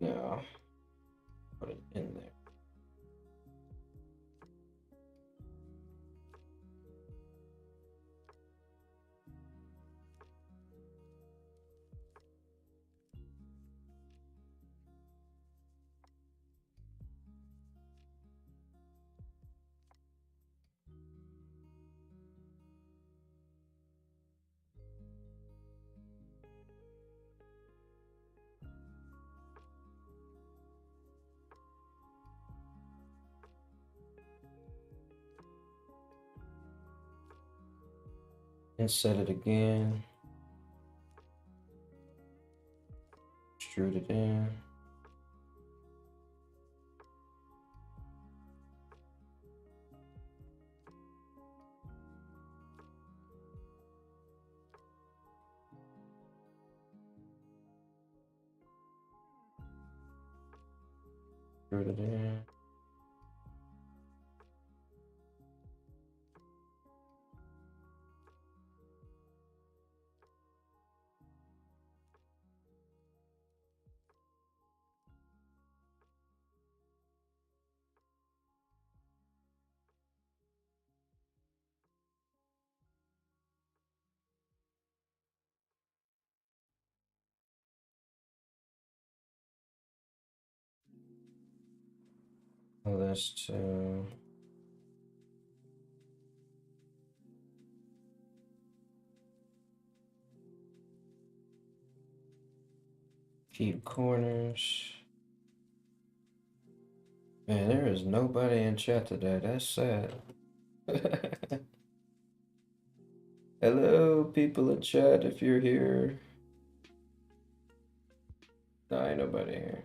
Now, put it in there. And set it again. Extrude it in. Extrude it in. This to keep corners. Man, there is nobody in chat today. That's sad. Hello, people in chat, if you're here. No, ain't nobody here.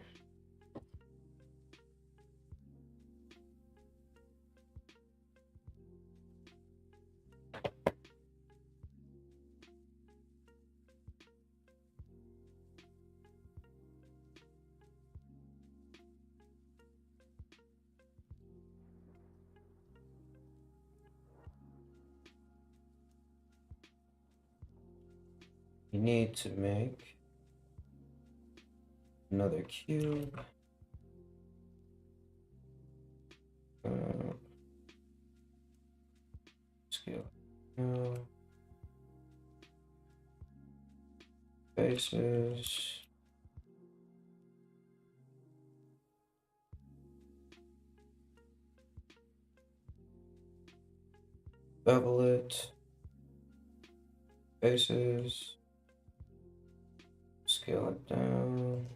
You need to make another cube. Scale. Faces. Bevel it. Faces. Scale it down.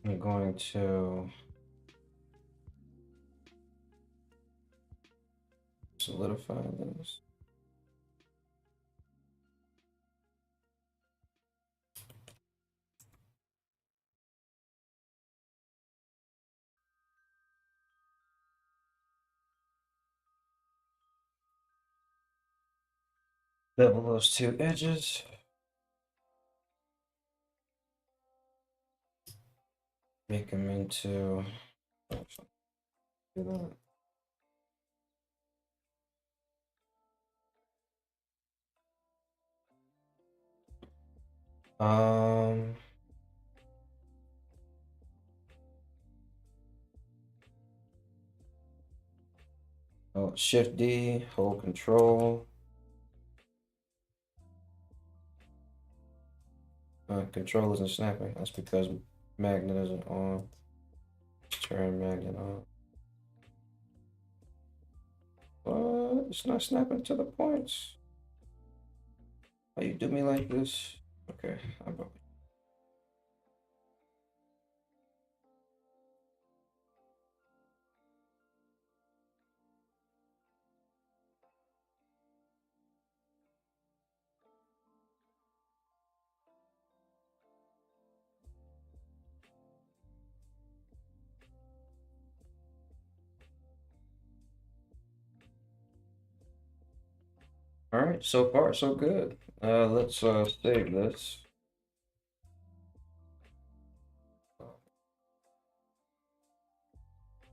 I'm going to solidify this. Bevel those two edges. Make them into. Do that. Oh, Shift D, hold Control. Control isn't snapping. That's because magnet isn't on. Turn magnet on. What? It's not snapping to the points. Why you do me like this? Okay, I'm about. All right, so far so good. Let's save this.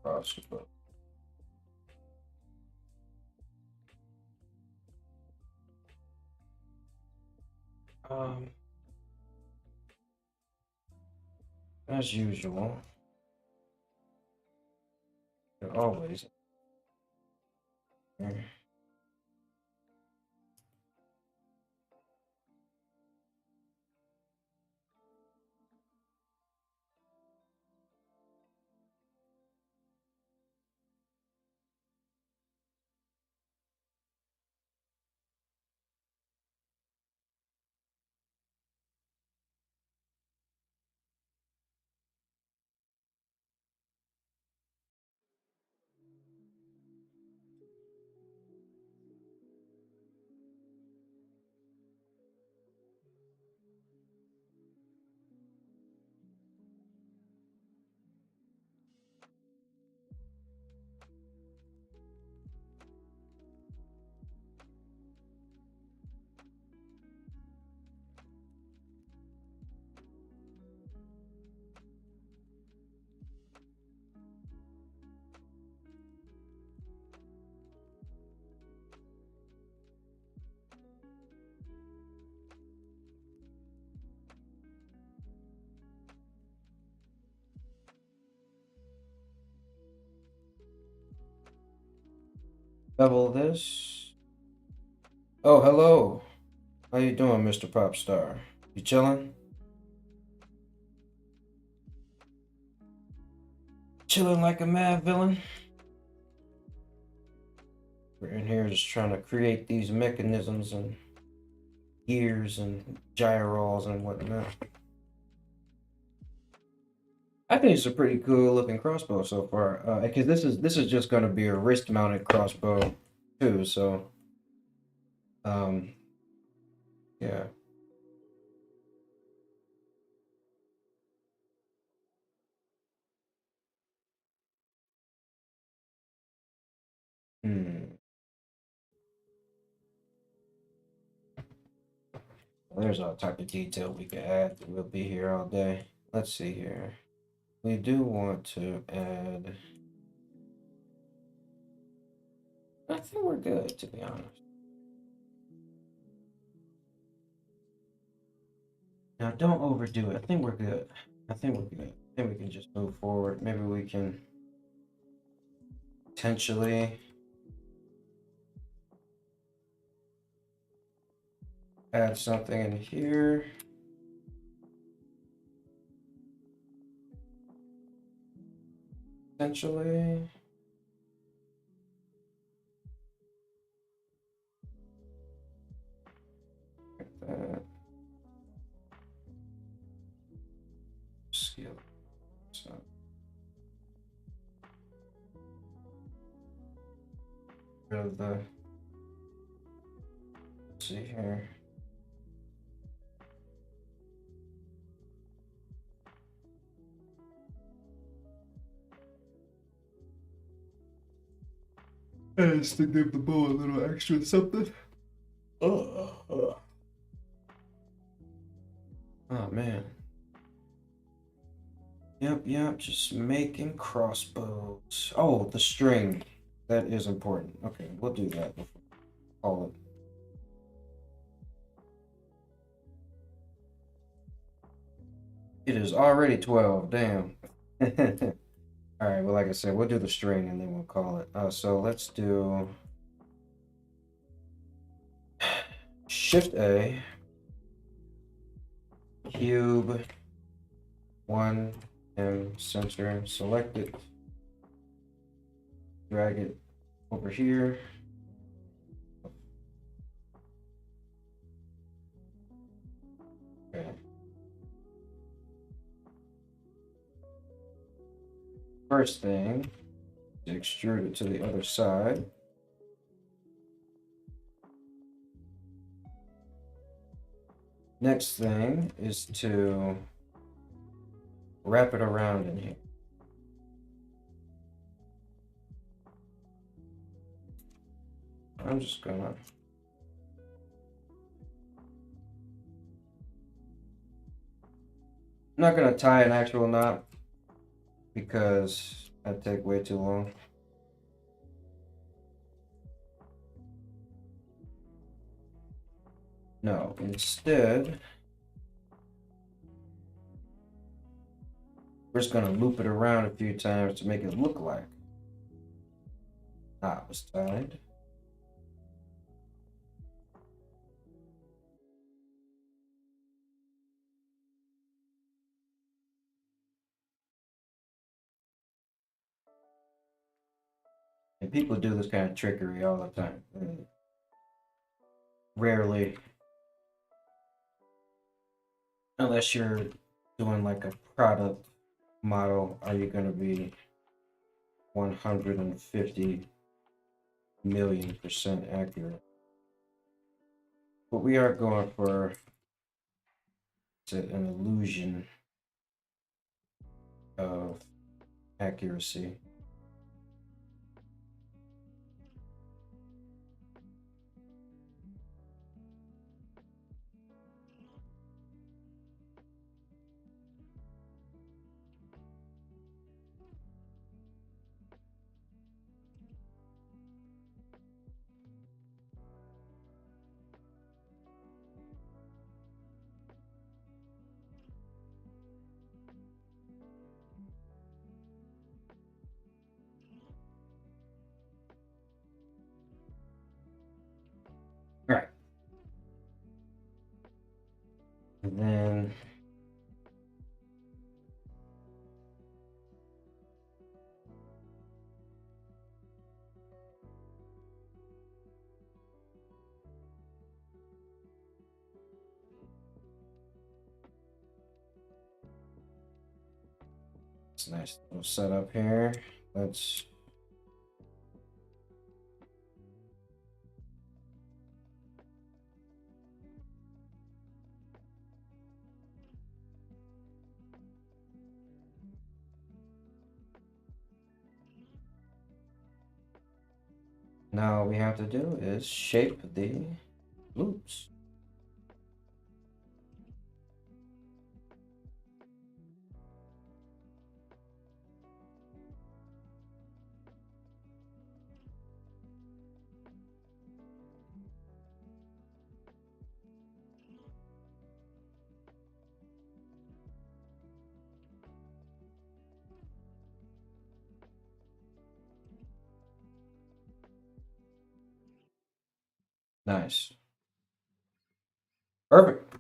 Possible. As usual, always. Bevel this. Oh, hello. How you doing, Mr. Popstar? You chilling? chilling like a mad villain. We're in here just trying to create these mechanisms and gears and gyros and whatnot. I think it's a pretty cool looking crossbow so far. Because this is just going to be a wrist mounted crossbow too. So, um, yeah. Hmm. There's all type of detail we could add. We'll be here all day. Let's see here. We do want to add. I think we're good, to be honest. Now, don't overdo it. I think we're good. I think we're good. I think we can just move forward. Maybe we can potentially add something in here. Potentially. Like that. Scale. So, rid of the. Let's see here. Just to give the bow a little extra something. Oh man. Yep, just making crossbows. Oh, the string. That is important. Okay, we'll do that before all of it. It is already 12, damn. Alright, well like I said, we'll do the string and then we'll call it. So let's do Shift A, cube, 1M center, select it, drag it over here. Okay. First thing is extrude it to the other side. Next thing is to wrap it around in here. I'm just gonna I'm not gonna tie an actual knot because that'd take way too long. No, instead, we're just gonna loop it around a few times to make it look like knot was tied. And people do this kind of trickery all the time. Rarely, unless you're doing like a product model, are you gonna be 150 million% accurate? But we are going for an illusion of accuracy. All right. And then Nice little setup here. Let's. Now all we have to do is shape the loops. Nice. Perfect.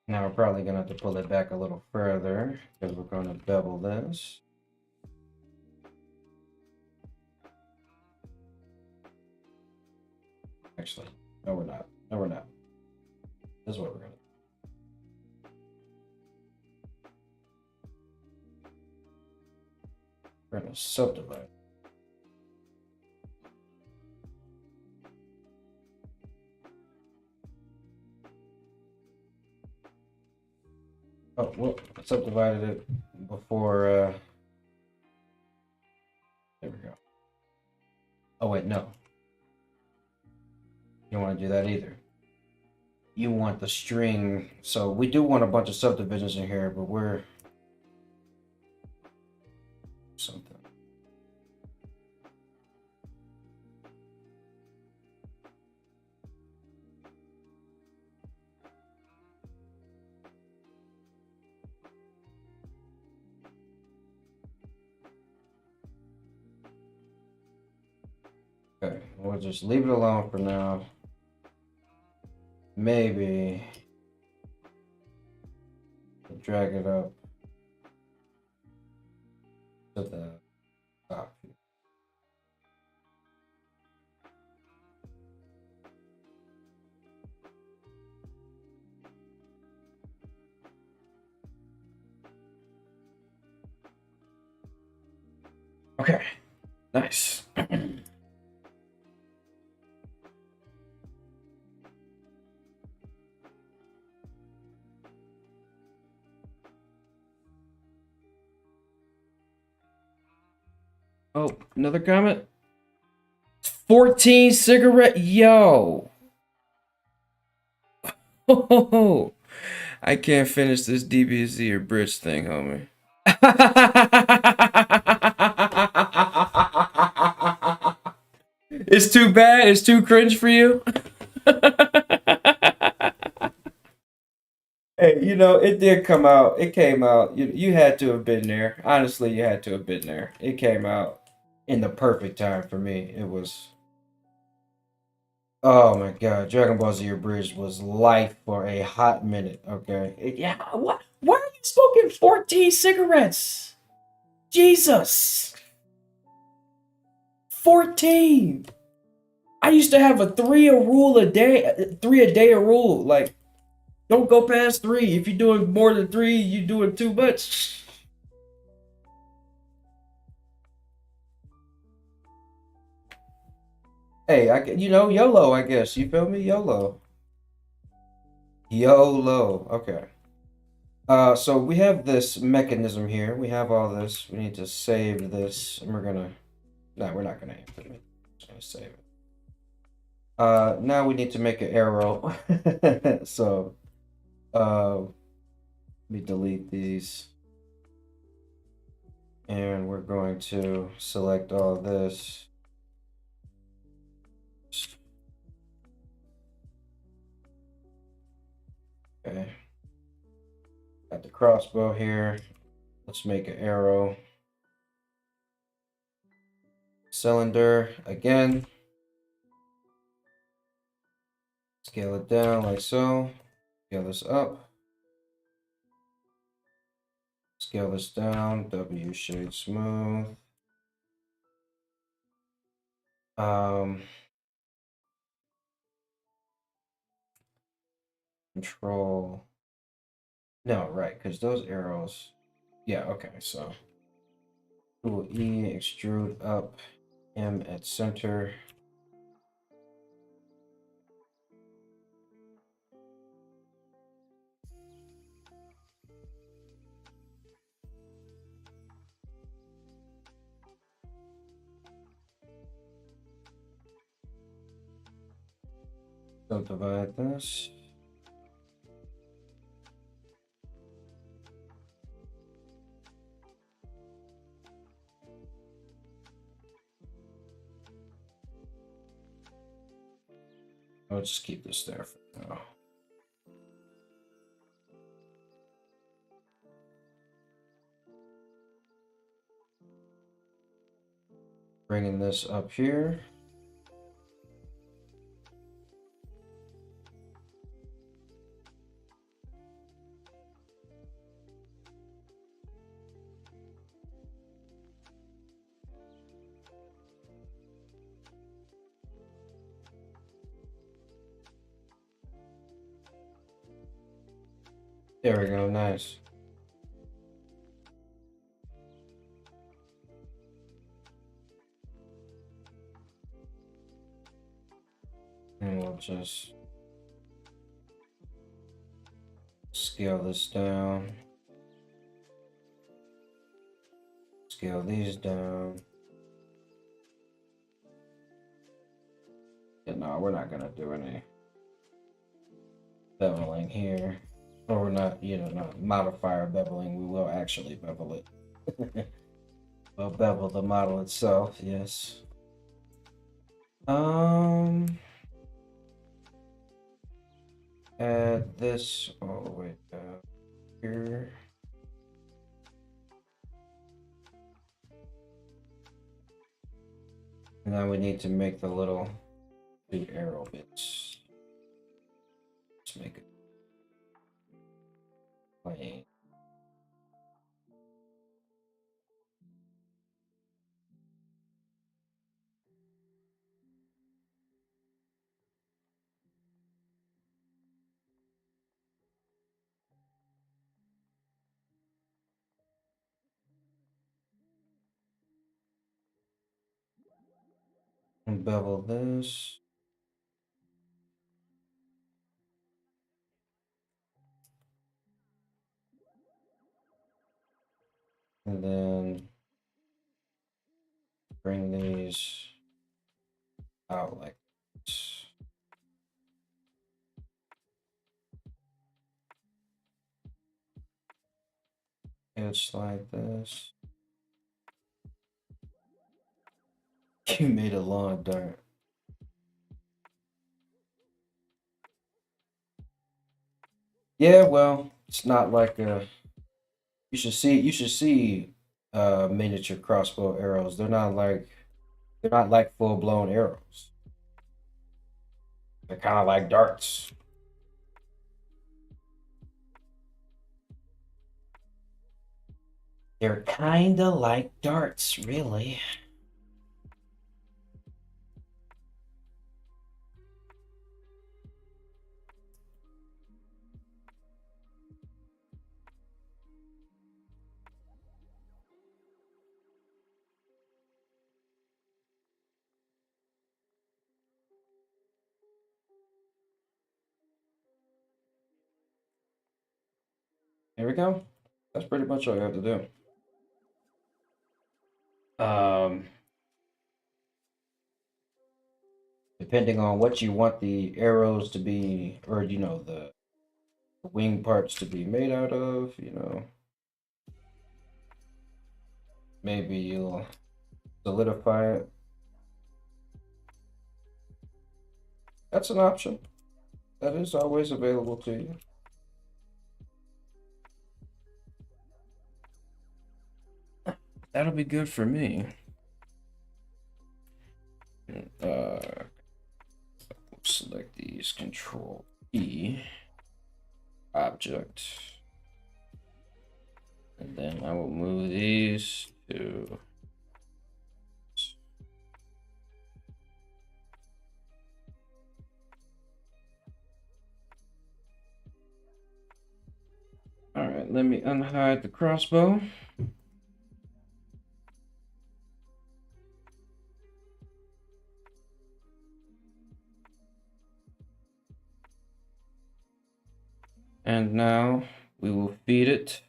Now we're probably gonna have to pull it back a little further because we're gonna bevel this. Actually, no we're not. No we're not. This is what we're gonna do. We're gonna subdivide. Oh, well, I subdivided it before, there we go. Oh, wait, no. You don't want to do that either. You want the string, so we do want a bunch of subdivisions in here, but we're something. Okay, we'll just leave it alone for now. Maybe drag it up to the top. Okay, nice. Oh, another comment? 14 cigarette, yo. Oh, I can't finish this DBZ or bridge thing, homie. It's too bad. It's too cringe for you. Hey, you know, it did come out. It came out. You had to have been there. Honestly, you had to have been there. It came out in the perfect time for me. It was. Oh my God, Dragon Ball Z Bridge was life for a hot minute. Okay. Yeah. What? Why are you smoking 14 cigarettes? Jesus. 14. I used to have a three a day a rule. Like, don't go past three. If you're doing more than three, you're doing too much. Hey, YOLO, I guess. You feel me? YOLO. YOLO. Okay. So we have this mechanism here. We have all this. We need to save this, and we're gonna. No, we're not gonna input it. Just gonna save it. Now we need to make an arrow. So, let me delete these, and we're going to select all this. Okay. Got the crossbow here. Let's make an arrow. Cylinder again. Scale it down like so. Scale this up. Scale this down. W shade smooth. Control. No, right, because those arrows. Yeah, okay, so. Tool E, extrude up, M at center. Subdivide this. I'll just keep this there for now. Bringing this up here. There we go, nice. And we'll just scale this down. Scale these down. Yeah, no, we're not gonna do any beveling here. Or we're not, not modifier beveling. We will actually bevel it. We'll bevel the model itself, yes. Add this all the way down here. And now we need to make the little two arrow bits. Let's make it plain. And bevel this. And then bring these out like this. And slide this. You made a lawn dart. Yeah, well, it's not like a. You should see miniature crossbow arrows. They're not like full blown arrows. They're kind of like darts. They're kind of like darts, really. There we go. That's pretty much all you have to do. Depending on what you want the arrows to be, or the wing parts to be made out of, maybe you'll solidify it. That's an option. That is always available to you. That'll be good for me. Select these, control right. And then I will move these to... All right, let me unhide the crossbow. And now we will feed it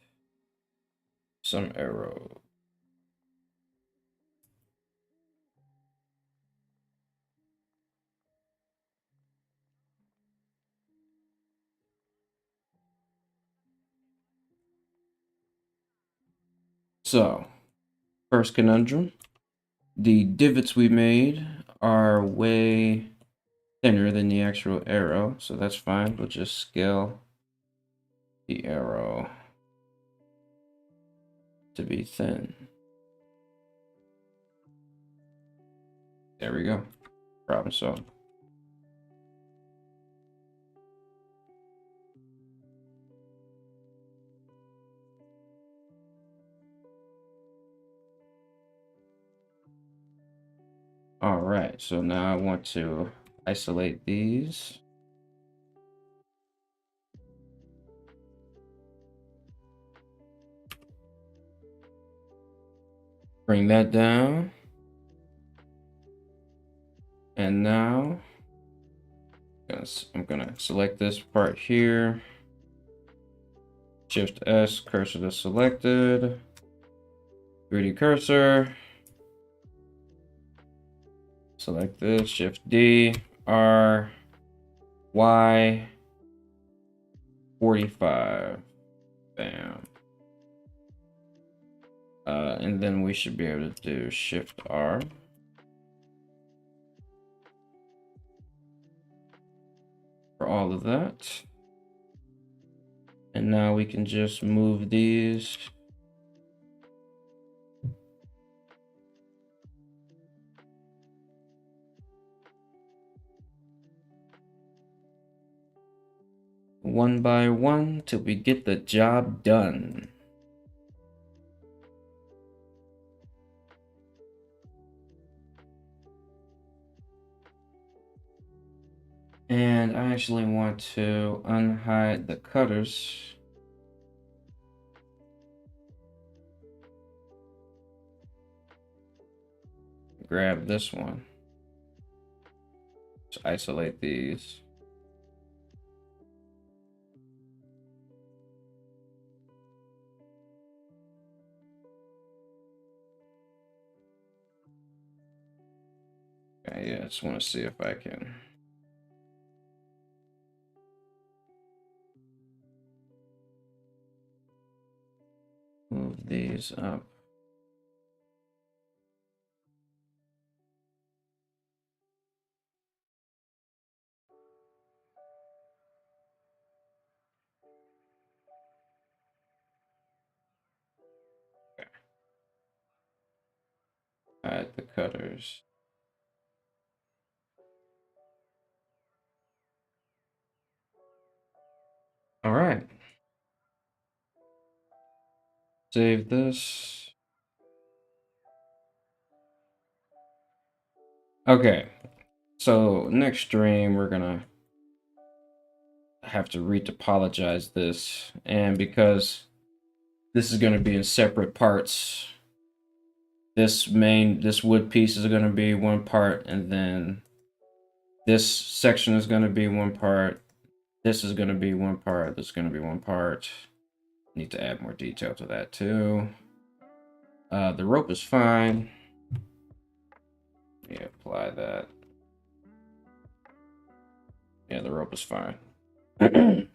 some arrow. So, first conundrum. The divots we made are way thinner than the actual arrow, so that's fine. We'll just scale the arrow to be thin. There we go. Problem solved. All right, so now I want to isolate these. Bring that down. And now I'm gonna select this part here. Shift S, cursor to selected. 3D cursor. Select this, Shift D, R, Y, 45. Bam. And then we should be able to do Shift R. For all of that. And now we can just move these. One by one till we get the job done. And I actually want to unhide the cutters. Grab this one. Just isolate these. Okay, yeah, I just want to see if I can. Move these up. Okay. Hide the cutters. All right. Save this. Okay. So next stream, we're gonna have to retopologize this. And because this is gonna be in separate parts, this wood piece is gonna be one part, and then this section is gonna be one part. This is gonna be one part. This is gonna be one part. Need to add more detail to that too. The rope is fine. Yeah, apply that. Yeah, the rope is fine. ID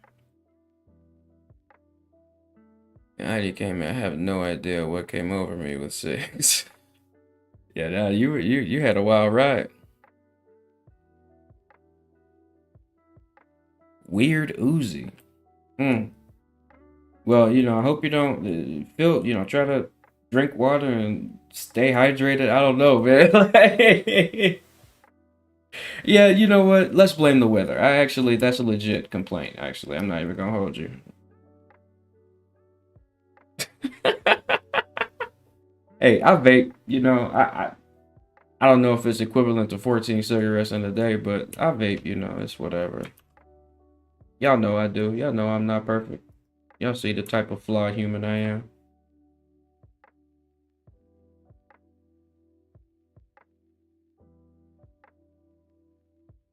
came in. I have no idea what came over me with 6. Yeah, nah, you had a wild ride. Weird Uzi. Well, I hope you don't feel, try to drink water and stay hydrated. I don't know, man. Yeah, you know what? Let's blame the weather. That's a legit complaint, actually. I'm not even gonna hold you. Hey, I vape. You know, I don't know if it's equivalent to 14 cigarettes in a day, but I vape. You know, it's whatever. Y'all know I do. Y'all know I'm not perfect. Y'all see the type of flawed human I am.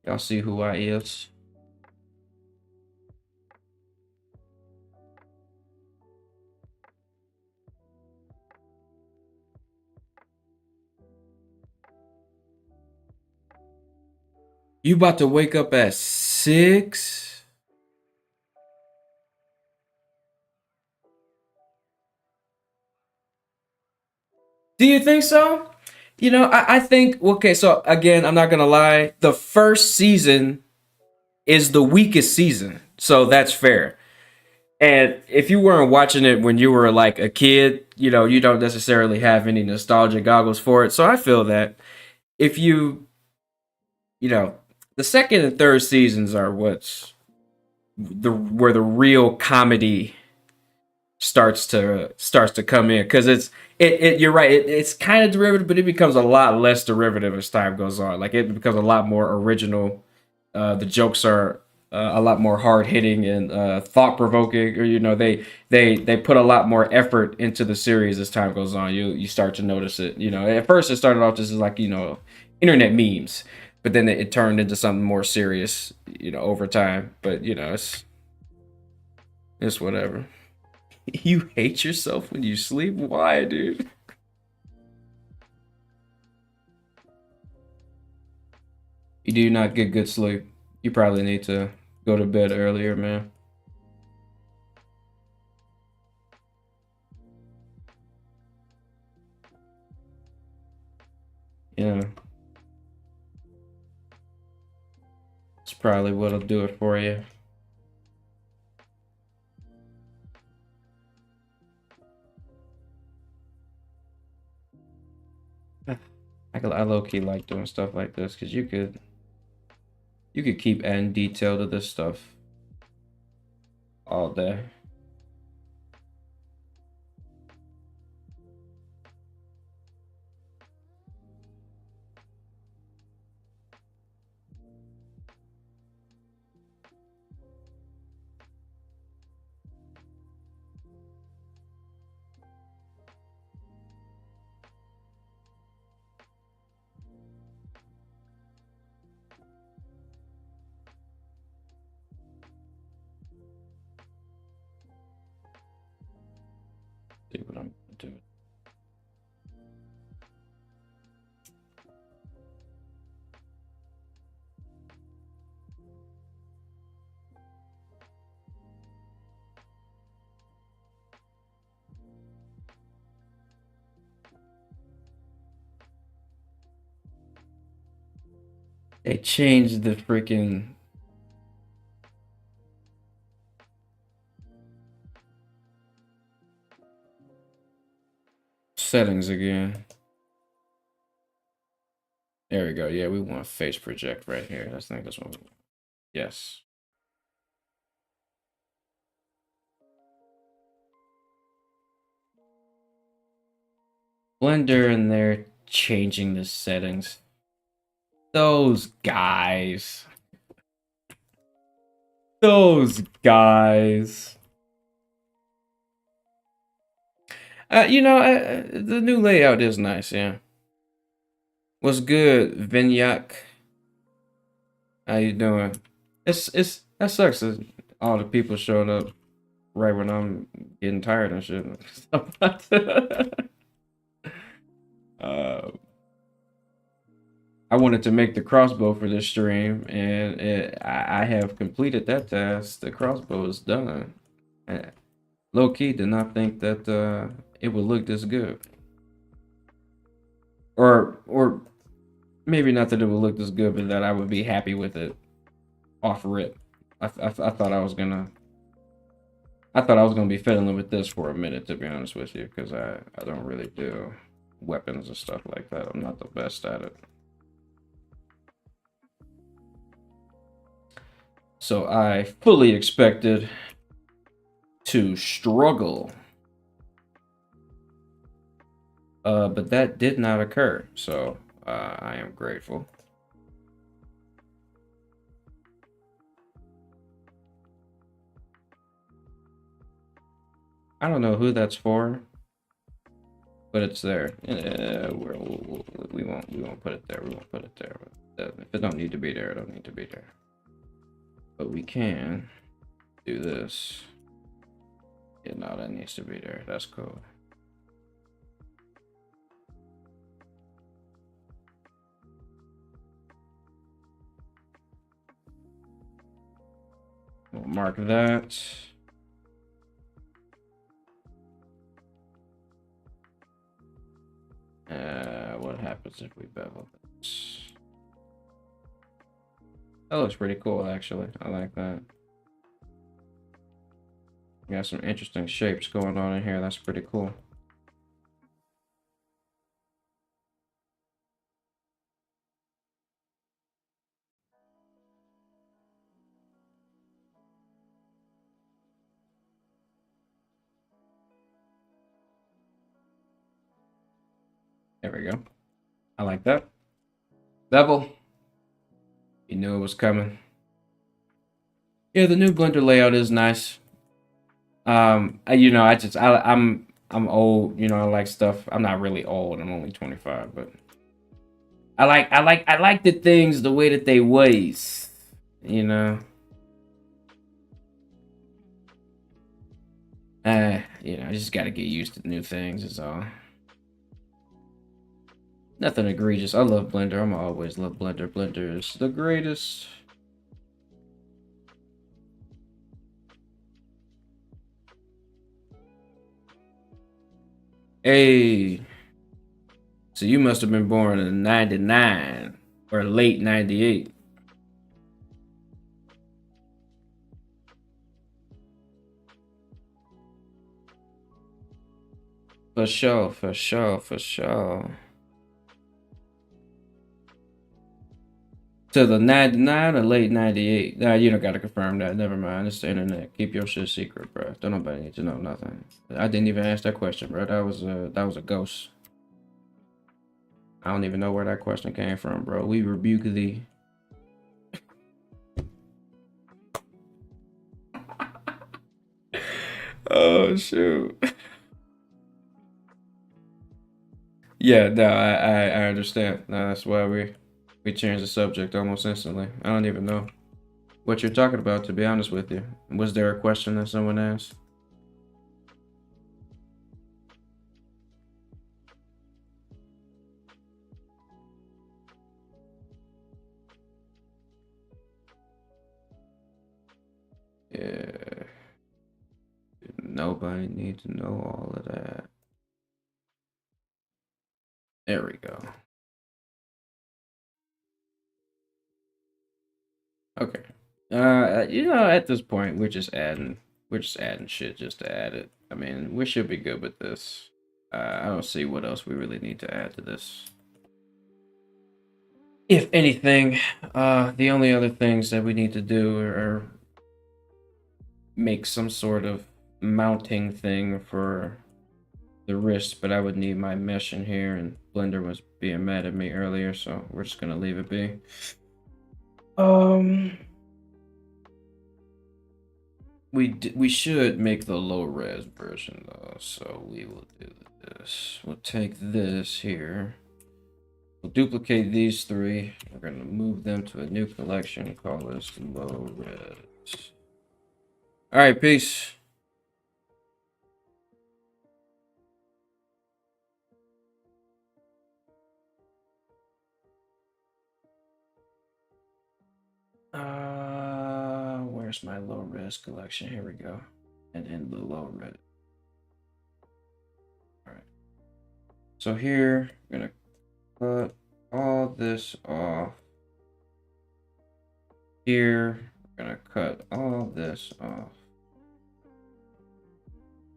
Y'all see who I is. You about to wake up at 6? Do you think so? You know, I think, okay, so again, I'm not gonna lie. The first season is the weakest season. So that's fair. And if you weren't watching it when you were like a kid, you know, you don't necessarily have any nostalgia goggles for it. So I feel that if you know, the second and third seasons are what's the where the real comedy starts to come in, because you're right, it's kind of derivative, but it becomes a lot less derivative as time goes on. Like it becomes a lot more original. The jokes are a lot more hard hitting and thought provoking, or you know, they put a lot more effort into the series as time goes on. You start to notice it. You know, at first it started off just as like, you know, internet memes, but then it turned into something more serious, you know, over time. But you know, it's whatever. You hate yourself when you sleep? Why, dude? You do not get good sleep. You probably need to go to bed earlier, man. Yeah, it's probably what'll do it for you. I low key like doing stuff like this because you could keep adding detail to this stuff all day. See what I'm gonna do. They changed the freaking settings again. There we go. Yeah, we want face project right here. I think that's what we want. Yes. Blender, and they're changing the settings. Those guys. Those guys. You know, the new layout is nice, yeah. What's good, Vinyak? How you doing? It's that sucks that all the people showing up right when I'm getting tired and shit. uh, I wanted to make the crossbow for this stream, and I have completed that task. The crossbow is done. Low key did not think that it would look this good, or maybe not that it would look this good, but that I would be happy with it off rip. I thought I thought I was gonna be fiddling with this for a minute, to be honest with you, because I don't really do weapons and stuff like that. I'm not the best at it. So I fully expected to struggle. But that did not occur, so I am grateful. I don't know who that's for, but it's there. We won't put it there. We won't put it there. If it don't need to be there, it don't need to be there. But we can do this. Yeah, no, that needs to be there. That's cool. We'll mark that. What happens if we bevel this? That looks pretty cool, actually. I like that. We got some interesting shapes going on in here. That's pretty cool. There we go. I like that. Bevel. You knew it was coming. Yeah, the new Blender layout is nice. I'm old, I like stuff. I'm not really old. I'm only 25, but I like the things the way that they was, you know. I just got to get used to new things is all. Nothing egregious. I love Blender. I'm always love Blender. Blender is the greatest. Hey, so you must have been born in '99 or late '98. For sure, for sure, for sure. To the 99 or late 98? Nah, you don't gotta confirm that. Never mind. It's the internet. Keep your shit secret, bro. Don't nobody need to know nothing. I didn't even ask that question, bro. That was a ghost. I don't even know where that question came from, bro. We rebuke thee. Oh shoot. Yeah, no, I understand. No, that's why we changed the subject almost instantly. I don't even know what you're talking about, to be honest with you. Was there a question that someone asked? Yeah. Nobody needs to know all of that. There we go. Okay. At this point, we're just adding shit just to add it. I mean, we should be good with this. I don't see what else we really need to add to this. If anything, the only other things that we need to do are make some sort of mounting thing for the wrist, but I would need my mesh in here, and Blender was being mad at me earlier, so we're just gonna leave it be. Um, we should make the low res version though, so we will do this. We'll take this here. We'll duplicate these three. We're gonna move them to a new collection. Call this low res. All right, peace. Where's my low res collection? Here we go. And in the low res. All right. So here, I'm gonna cut all this off. Here, we're gonna cut all this off.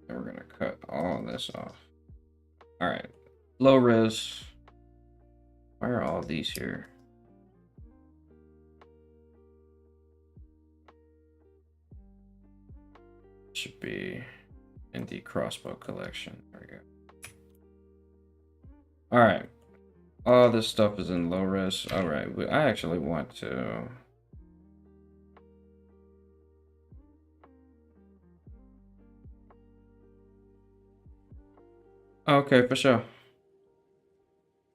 And we're gonna cut all this off. All right. Low res. Why are all these here? Should be in the crossbow collection. There we go. All right. All this stuff is in low res. All right. I actually want to. Okay, for sure.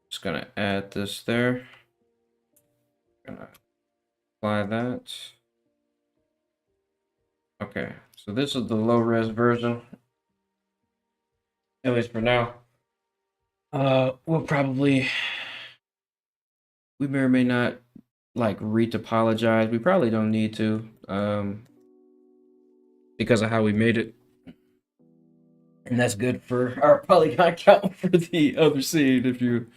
Just gonna add this there. Gonna apply that. Okay, so this is the low res version. At least for now. We'll probably we may or may not like retopologize. We probably don't need to, because of how we made it. And that's good for our polygon count for the other scene. If you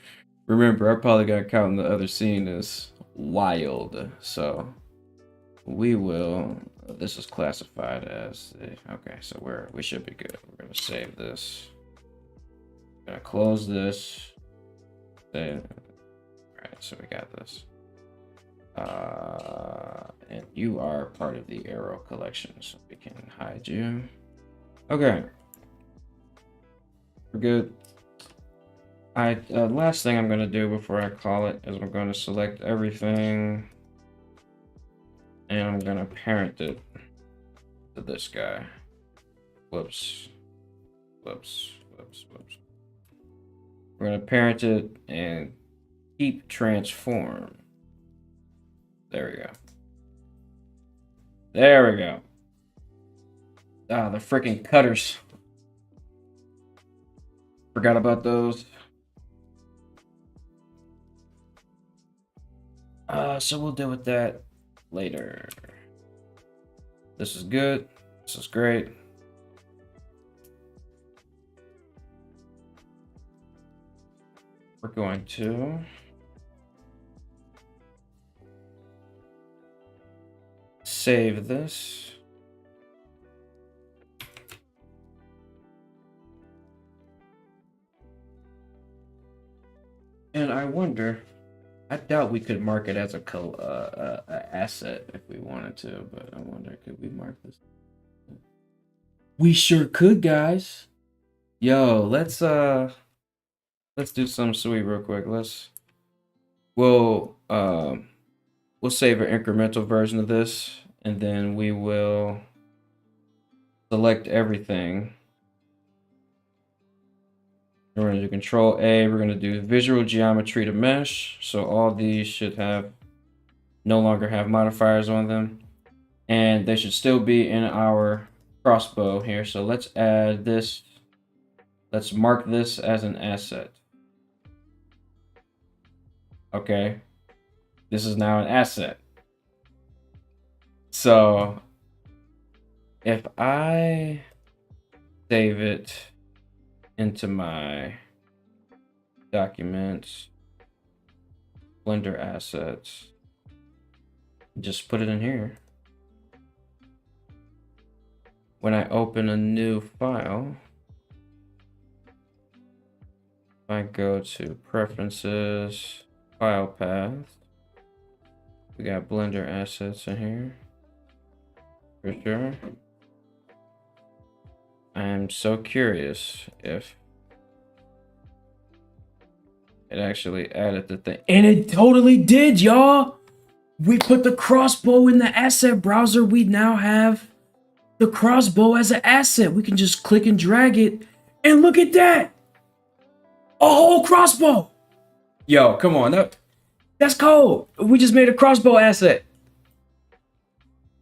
remember, our polygon count in the other scene is wild. So we will. This is classified as okay. So we should be good. We're gonna save this. Gonna close this. Then, all right. So we got this. And you are part of the arrow collection, so we can hide you. Okay. We're good. Last thing I'm gonna do before I call it is I'm gonna select everything, and I'm gonna parent it to this guy. Whoops. Whoops. Whoops. Whoops. We're gonna parent it and keep transform. There we go. There we go. Ah, the freaking cutters. Forgot about those. So we'll deal with that later. This is good. This is great. We're going to save this. And I wonder, I doubt we could mark it as a asset if we wanted to, but I wonder, could we mark this? We sure could, guys. Yo, let's do something sweet real quick. We'll save an incremental version of this, and then we will select everything. We're going to do Control A. We're going to do Visual Geometry to Mesh. So all these should no longer have modifiers on them. And they should still be in our crossbow here. So let's add this. Let's mark this as an asset. Okay. This is now an asset. So if I save it into my documents, Blender assets, just put it in here. When I open a new file, if I go to preferences, file path, we got Blender assets in here for sure. I'm so curious if it actually added the thing. And it totally did, y'all. We put the crossbow in the asset browser. We now have the crossbow as an asset. We can just click and drag it. And look at that. A whole crossbow. Yo, come on. That's cold. We just made a crossbow asset.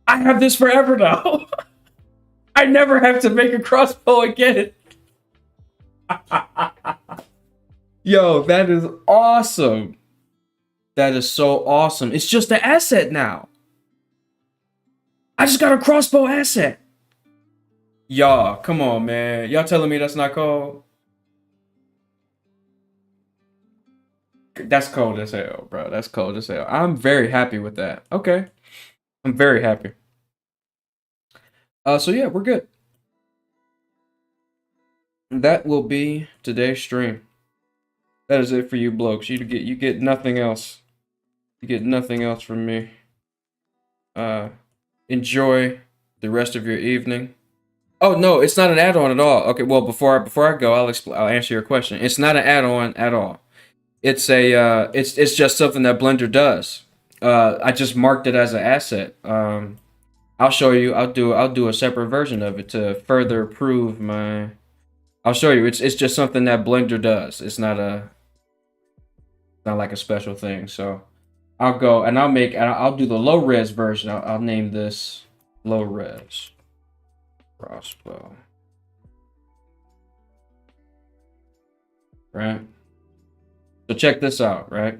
I have this forever now. I never have to make a crossbow again. Yo, that is awesome. That is so awesome. It's just an asset now. I just got a crossbow asset. Y'all, come on, man. Y'all telling me that's not cold? That's cold as hell, bro. That's cold as hell. I'm very happy with that. Okay. I'm very happy. So yeah, we're good. That will be today's stream. That is it for you blokes. You get nothing else. You get nothing else from me. Enjoy the rest of your evening. Oh no, it's not an add-on at all. Okay, well before I go, I'll answer your question. It's not an add-on at all. It's a it's just something that Blender does. I just marked it as an asset. I'll show you. I'll do a separate version of it to further prove my. I'll show you. It's just something that Blender does. It's not like a special thing. So I'll go and I'll do the low res version. I'll name this low res crossbow. Right. So check this out. Right.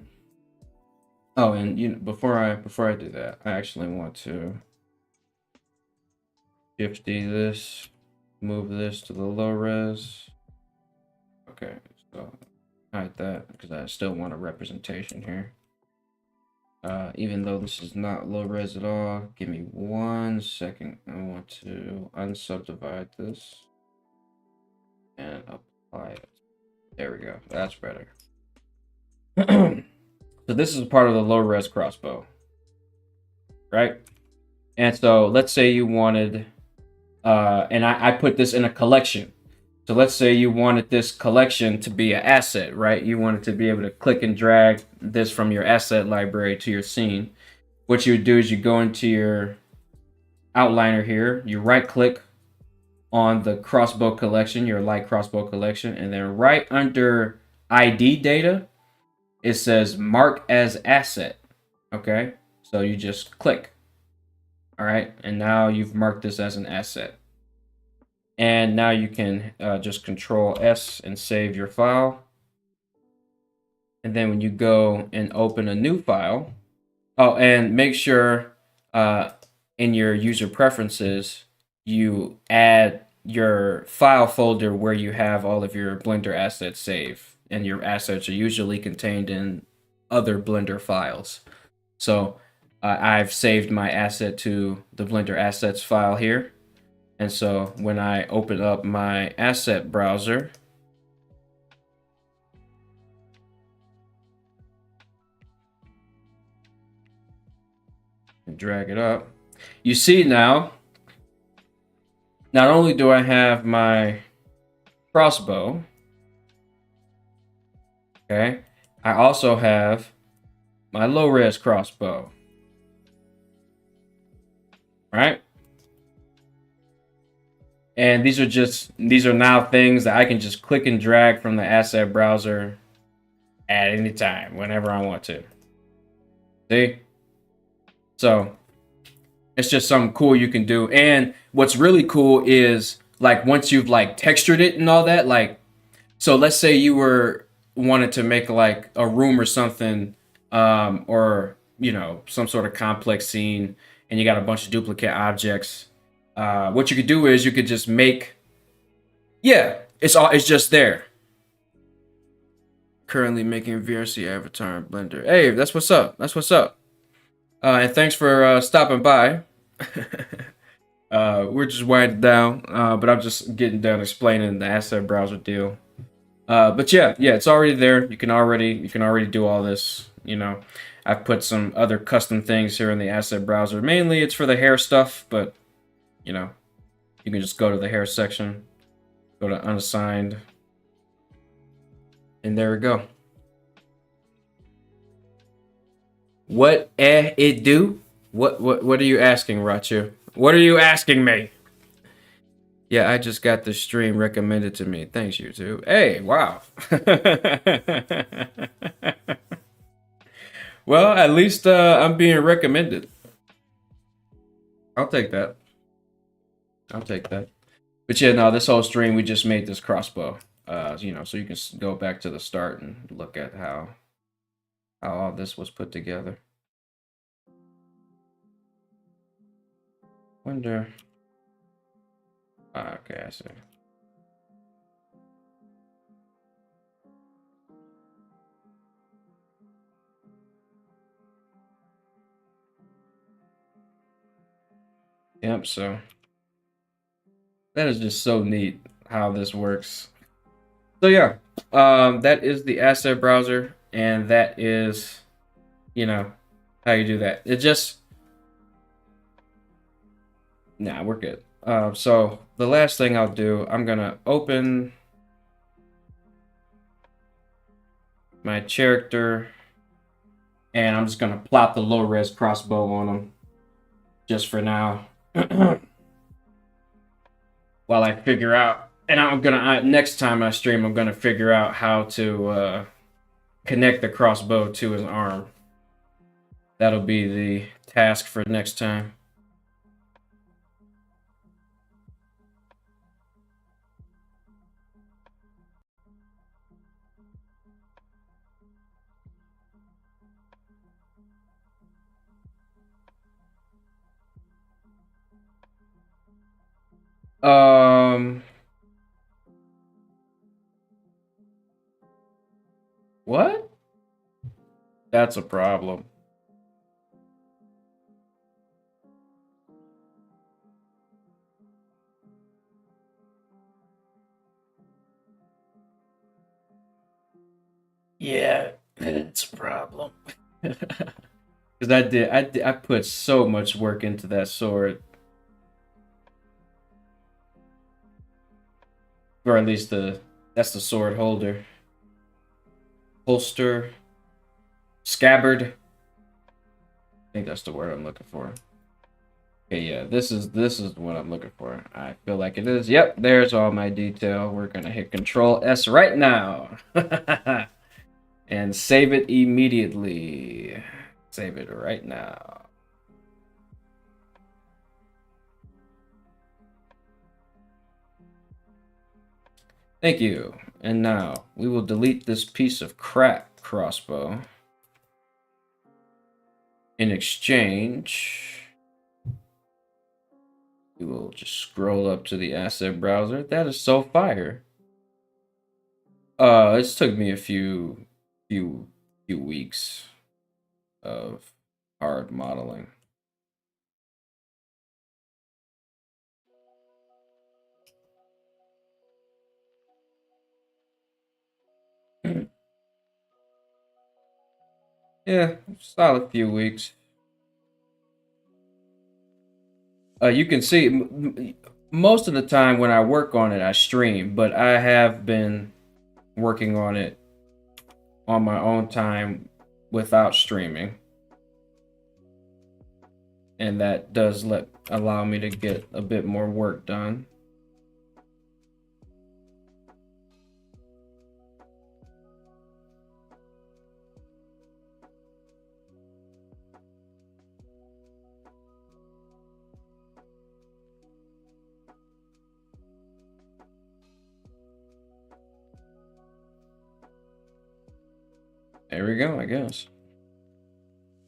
Oh, and before I do that, I actually want to shifty this, move this to the low res. Okay, so hide that because I still want a representation here. Even though this is not low res at all, give me 1 second. I want to unsubdivide this and apply it. There we go. That's better. So this is part of the low res crossbow, right? And so let's say you wanted, and I put this in a collection. So let's say you wanted this collection to be an asset, right? You wanted to be able to click and drag this from your asset library to your scene. What you would do is you go into your outliner here, you right click on the crossbow collection, your light crossbow collection, and then right under ID data, it says mark as asset. Okay, so you just click. All right, and now you've marked this as an asset. And now you can just Control S and save your file. And then when you go and open a new file, oh, and make sure in your user preferences, you add your file folder where you have all of your Blender assets saved. And your assets are usually contained in other Blender files. So I've saved my asset to the Blender assets file here. And so when I open up my asset browser, and drag it up, you see now, not only do I have my crossbow, okay, I also have my low res crossbow, right? And these are now things that I can just click and drag from the asset browser at any time, whenever I want to. See? So it's just something cool you can do. And what's really cool is like once you've like textured it and all that, like, so let's say you wanted to make like a room or something, or some sort of complex scene, and you got a bunch of duplicate objects. What you could do is you could just make, it's just there. Currently making VRC avatar in Blender. Hey, that's what's up. That's what's up. And thanks for stopping by. We're just winding down, but I'm just getting done explaining the asset browser deal. But yeah, it's already there. You can already do all this. I've put some other custom things here in the asset browser. Mainly it's for the hair stuff, but you can just go to the hair section, go to unassigned, and there we go. What it do? What are you asking, Rachu? What are you asking me? Yeah, I just got the stream recommended to me. Thanks, YouTube. Hey, wow. Well, at least I'm being recommended. I'll take that. But yeah, no, this whole stream, we just made this crossbow. So you can go back to the start and look at how all this was put together. Wonder. Okay, I see. Yep, so that is just so neat how this works. So yeah, that is the asset browser, and that is, how you do that. It just, nah, we're good. So the last thing I'll do, I'm gonna open my character, and I'm just gonna plop the low res crossbow on him just for now. While I figure out, and I'm gonna next time I stream, I'm gonna figure out how to connect the crossbow to his arm. That'll be the task for next time. What? That's a problem. Yeah, it's a problem. Because I put so much work into that sword. Or at least that's the sword holder. Holster. Scabbard. I think that's the word I'm looking for. Okay, yeah, this is what I'm looking for. I feel like it is. Yep, there's all my detail. We're gonna hit Control S right now. And save it immediately. Save it right now. Thank you. And now we will delete this piece of crap crossbow. In exchange, we will just scroll up to the asset browser. That is so fire. It's took me a few weeks of hard modeling. Yeah, solid few weeks. You can see most of the time when I work on it, I stream, but I have been working on it on my own time without streaming. And that does allow me to get a bit more work done. There we go, I guess.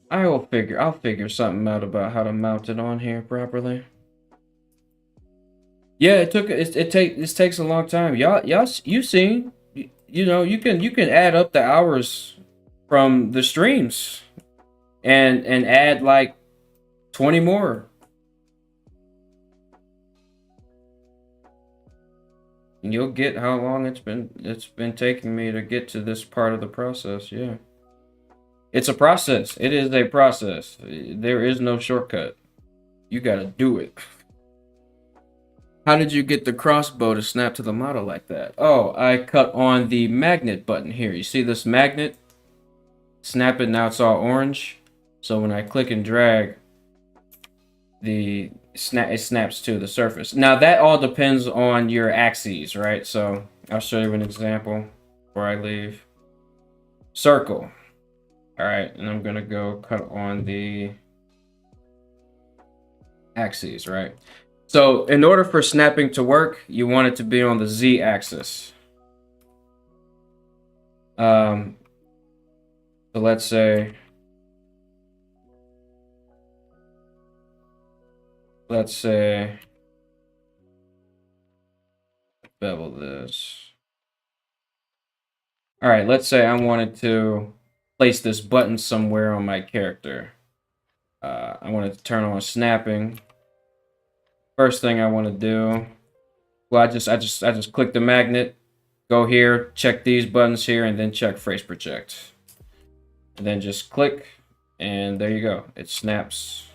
I'll figure something out about how to mount it on here properly. Yeah, this takes a long time. You seen, you know, you can add up the hours from the streams and add like 20 more. And you'll get how long it's been taking me to get to this part of the process. Yeah. It's a process. It is a process. There is no shortcut. You got to do it. How did you get the crossbow to snap to the model like that? Oh, I cut on the magnet button here. You see this magnet? Snap it, now it's all orange. So when I click and drag, it snaps to the surface. Now that all depends on your axes, right? So I'll show you an example before I leave. Circle. All right, and I'm gonna go cut on the axes, right? So in order for snapping to work, you want it to be on the Z axis. So let's say, bevel this. All right, let's say I wanted to place this button somewhere on my character. I wanted to turn on snapping. First thing I want to do, well, I just click the magnet, go here, check these buttons here, and then check face project. And then just click, and there you go. It snaps.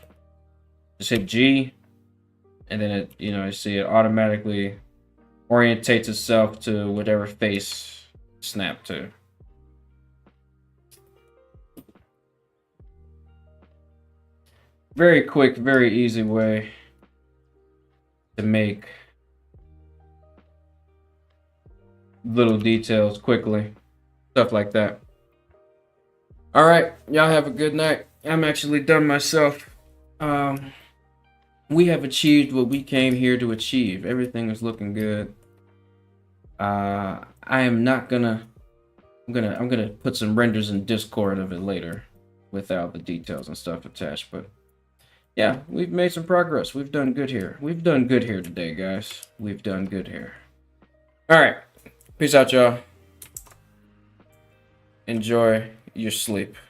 Just hit G, and then it, you see it automatically orientates itself to whatever face snap to. very quick, very easy way to make little details quickly. Stuff like that. All right, y'all have a good night. I'm actually done myself. Um, we have achieved what we came here to achieve. Everything is looking good. I am not gonna. I'm gonna put some renders in Discord of it later, without the details and stuff attached. But yeah, we've made some progress. We've done good here. We've done good here today, guys. We've done good here. All right, peace out, y'all. Enjoy your sleep.